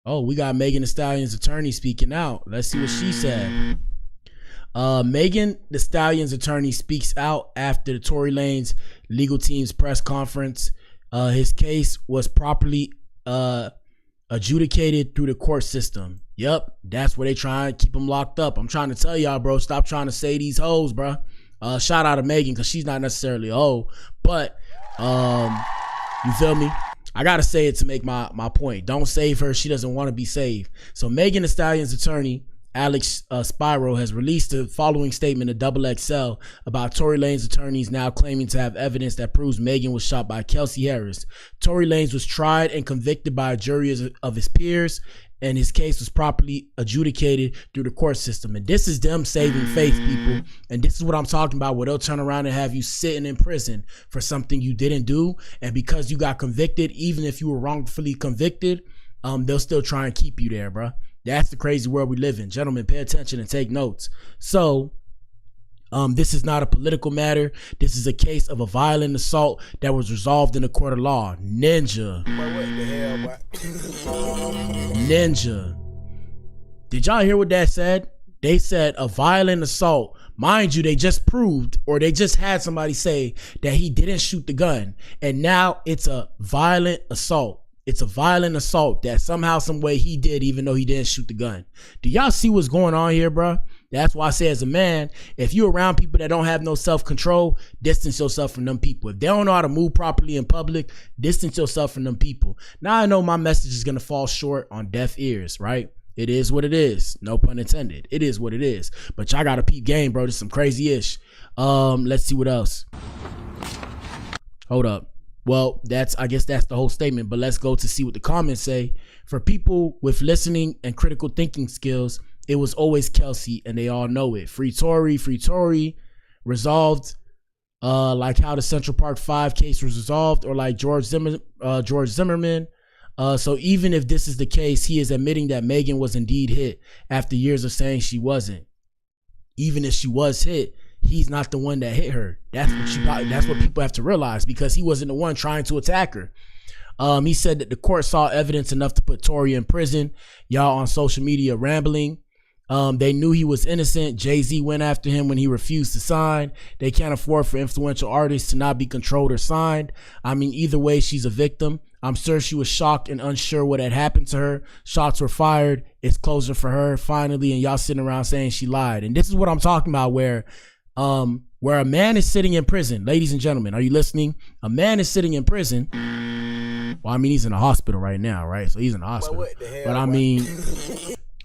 Oh, we got Megan Thee Stallion's attorney speaking out. Let's see what she said. Megan Thee Stallion's attorney speaks out after the Tory Lanez legal team's press conference. His case was properly adjudicated through the court system. Yep, that's where they try and keep him locked up. I'm trying to tell y'all, bro, stop trying to say these hoes, bro. Shout out to Megan because she's not necessarily a hoe, but you feel me? I gotta say it to make my point. Don't save her. She doesn't want to be saved. So Megan Thee Stallion's attorney, Alex Spiro, has released the following statement to XXL about Tory Lanez's attorneys now claiming to have evidence that proves Megan was shot by Kelsey Harris. Tory Lanez was tried and convicted by a jury of his peers, and his case was properly adjudicated through the court system. And this is them saving face, people. And this is what I'm talking about, where they'll turn around and have you sitting in prison for something you didn't do. And because you got convicted, even if you were wrongfully convicted, they'll still try and keep you there, bro. That's the crazy world we live in. Gentlemen, pay attention and take notes. So, this is not a political matter. This is a case of a violent assault that was resolved in a court of law. Ninja. Ninja. Did y'all hear what that said? They said a violent assault. Mind you, they just proved, or they just had somebody say that he didn't shoot the gun. And now it's a violent assault. It's a violent assault that somehow, some way he did, even though he didn't shoot the gun. Do y'all see what's going on here, bro? That's why I say, as a man, if you're around people that don't have no self-control, distance yourself from them people. If they don't know how to move properly in public, distance yourself from them people. Now I know my message is going to fall short on deaf ears, right? It is what it is. No pun intended. It is what it is. But y'all got to peep game, bro. This is some crazy-ish. Let's see what else. Hold up. Well, I guess that's the whole statement, but let's go to see what the comments say. For people with listening and critical thinking skills, it was always Kelsey, and they all know it. Free Tory, resolved, like how the Central Park 5 case was resolved, or like George Zimmerman. So even if this is the case, he is admitting that Megan was indeed hit after years of saying she wasn't. Even if she was hit, he's not the one that hit her. That's what people have to realize, because he wasn't the one trying to attack her. He said that the court saw evidence enough to put Tory in prison. Y'all on social media rambling. They knew he was innocent. Jay-Z went after him when he refused to sign. They can't afford for influential artists to not be controlled or signed. I mean, either way, she's a victim. I'm sure she was shocked and unsure what had happened to her. Shots were fired. It's closure for her finally, and y'all sitting around saying she lied. And this is what I'm talking about, where a man is sitting in prison. Ladies and gentlemen, are you listening? A man is sitting in prison. Well, I mean, he's in a hospital right now, right? So he's in the hospital. But I mean,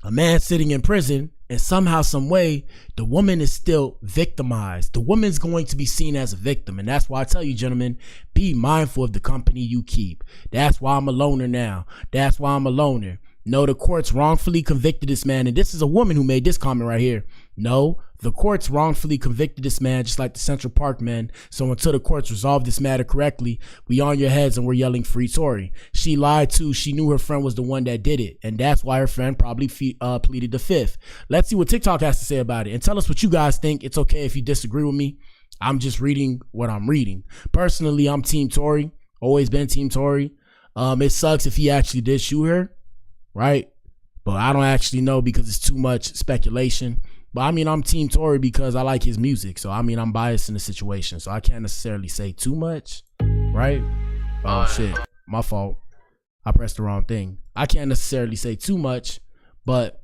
a man sitting in prison, and somehow, some way, the woman is still victimized. The woman's going to be seen as a victim. And that's why I tell you, gentlemen, be mindful of the company you keep. That's why I'm a loner now. That's why I'm a loner. No, the courts wrongfully convicted this man. And this is a woman who made this comment right here. No, the courts wrongfully convicted this man, just like the Central Park men. So until the courts resolve this matter correctly, we on your heads and we're yelling free Tory. She lied too. She knew her friend was the one that did it. And that's why her friend probably pleaded the fifth. Let's see what TikTok has to say about it. And tell us what you guys think. It's okay if you disagree with me. I'm just reading what I'm reading. Personally, I'm Team Tory. Always been Team Tory. It sucks if he actually did shoot her, right? But I don't actually know because it's too much speculation. But I mean, I'm Team Tory because I like his music. So I mean, I'm biased in the situation. So I can't necessarily say too much, right? Oh shit, my fault. I pressed the wrong thing. I can't necessarily say too much, but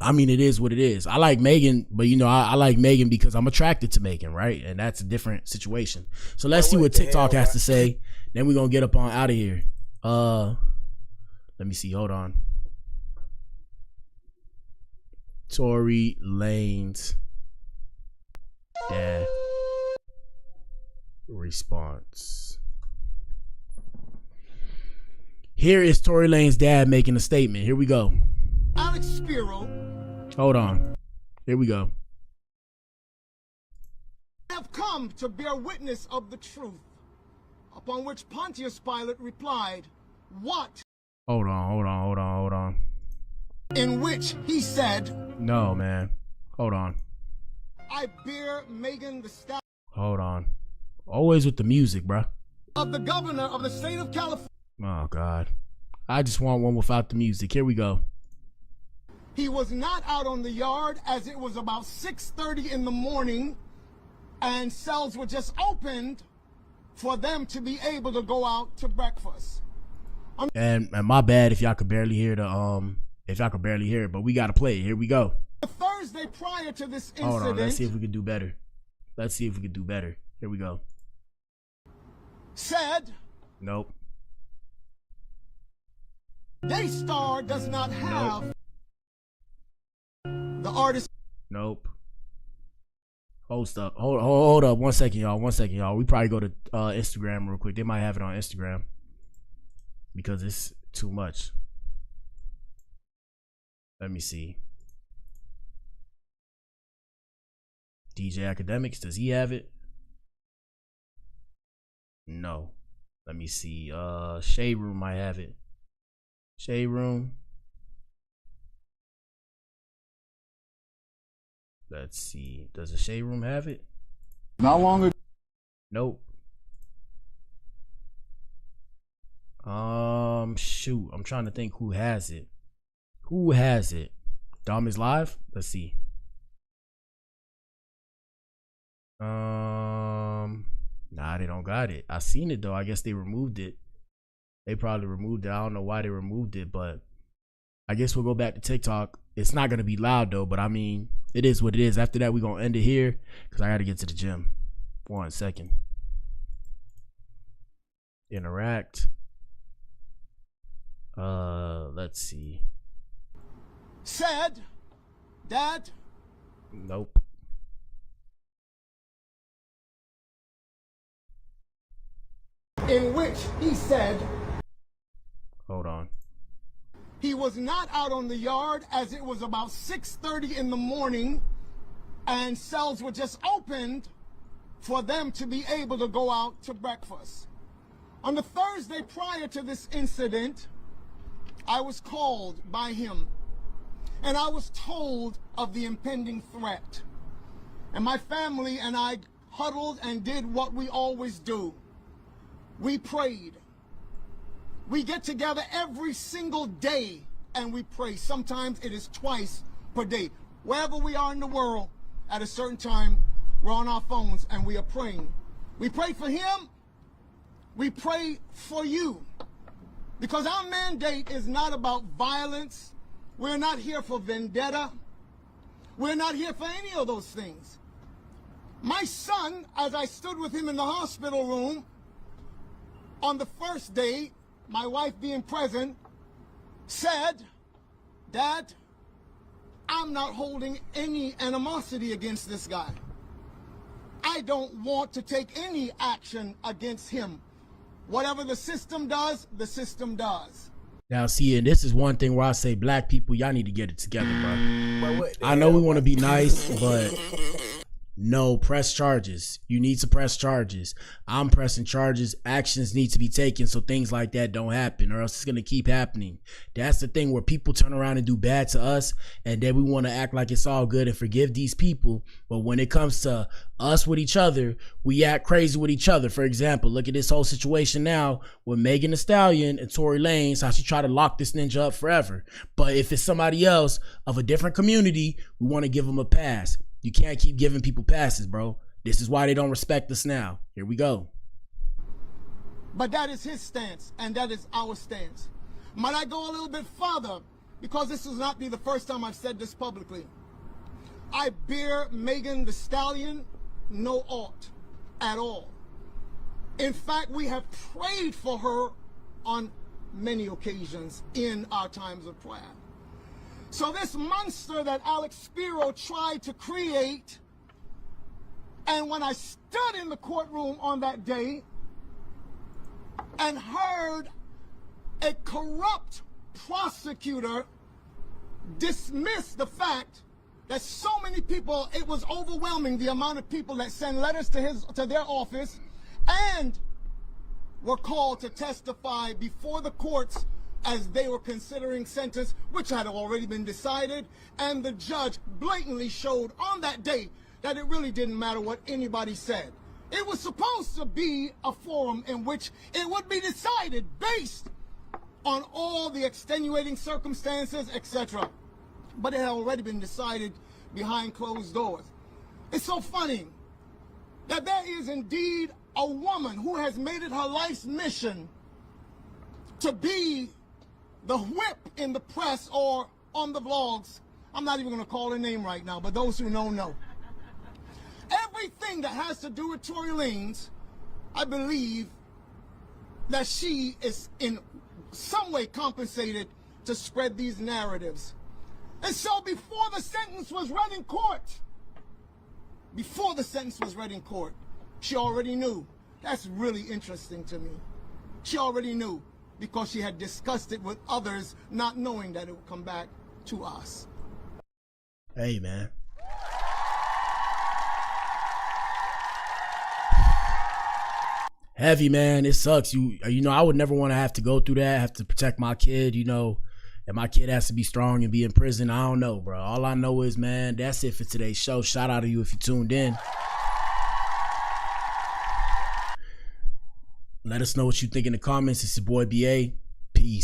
I mean, it is what it is. I like Megan, but you know, I like Megan because I'm attracted to Megan, right? And that's a different situation. So let's see what TikTok has to say. Then we're gonna get up on out of here. Let me see. Hold on. Tory Lanez dad response. Here is Tory Lanez dad making a statement. Here we go. Alex Spiro. Hold on. Here we go. Have come to bear witness of the truth. Upon which Pontius Pilate replied, "What?" Hold on. In which he said, No, man. Hold on. "I bear Megan Thee Stallion Hold on. Always with the music, bruh. of the governor of the state of California." Oh, God. I just want one without the music. Here we go. He was not out on the yard as it was about 6:30 in the morning and cells were just opened for them to be able to go out to breakfast. And my bad if y'all could barely hear it, but we gotta play it. Here we go. The Thursday prior to this incident. Hold on, let's see if we can do better. Here we go. Said, Nope. Daystar does not have the artist. Nope. Hold up. 1 second, y'all. We probably go to Instagram real quick. They might have it on Instagram because it's too much. Let me see. DJ Academics, does he have it? No. Let me see. Shade Room might have it. Shade Room. Let's see. Does the Shade Room have it? Not long ago. Nope. Shoot. I'm trying to think who has it. Dom is live? Let's see. Nah, they don't got it. I seen it though. I guess they removed it. They probably removed it. I don't know why they removed it, but I guess we'll go back to TikTok. It's not gonna be loud though, but I mean, it is what it is. After that, we're gonna end it here because I gotta get to the gym. 1 second. Interact. Let's see. Said, Dad. Nope. In which he said, Hold on. he was not out on the yard as it was about 6:30 in the morning and cells were just opened for them to be able to go out to breakfast. On the Thursday prior to this incident, I was called by him and I was told of the impending threat. And my family and I huddled and did what we always do. We prayed. We get together every single day and we pray. Sometimes it is twice per day. Wherever we are in the world, at a certain time, we're on our phones and we are praying. We pray for him. We pray for you. Because our mandate is not about violence. We're not here for vendetta. We're not here for any of those things. My son, as I stood with him in the hospital room, on the first day, my wife being present, said, Dad, I'm not holding any animosity against this guy. I don't want to take any action against him. Whatever the system does, the system does. Now, see, and this is one thing where I say, black people, y'all need to get it together, bro. I know we want to be nice, but no, press charges. You need to press charges. I'm pressing charges. Actions need to be taken so things like that don't happen, or else it's going to keep happening. That's the thing where people turn around and do bad to us, and then we want to act like it's all good and forgive these people. But when it comes to us with each other, we act crazy with each other. For example, look at this whole situation now with Megan Thee Stallion and Tory Lanez, how she tried to lock this ninja up forever. But if it's somebody else of a different community, we want to give them a pass. You can't keep giving people passes, bro. This is why they don't respect us now. Here we go. But that is his stance, and that is our stance. Might I go a little bit further? Because this will not be the first time I've said this publicly. I bear Megan Thee Stallion no ought at all. In fact, we have prayed for her on many occasions in our times of prayer. So this monster that Alex Spiro tried to create, and when I stood in the courtroom on that day and heard a corrupt prosecutor dismiss the fact that so many people, it was overwhelming the amount of people that sent letters to their office and were called to testify before the courts as they were considering sentence, which had already been decided, and the judge blatantly showed on that day that it really didn't matter what anybody said. It was supposed to be a forum in which it would be decided based on all the extenuating circumstances, etc. But it had already been decided behind closed doors. It's so funny that there is indeed a woman who has made it her life's mission to be the whip in the press or on the vlogs. I'm not even going to call her name right now, but those who know. Everything that has to do with Tory Lanez, I believe that she is in some way compensated to spread these narratives. And so before the sentence was read in court, she already knew. That's really interesting to me. She already knew because she had discussed it with others, not knowing that it would come back to us. Hey, man. Heavy, man. It sucks. You know, I would never want to have to go through that, have to protect my kid, you know, and my kid has to be strong and be in prison. I don't know, bro. All I know is, man, that's it for today's show. Shout out to you if you tuned in. Let us know what you think in the comments. It's your boy BA. Peace.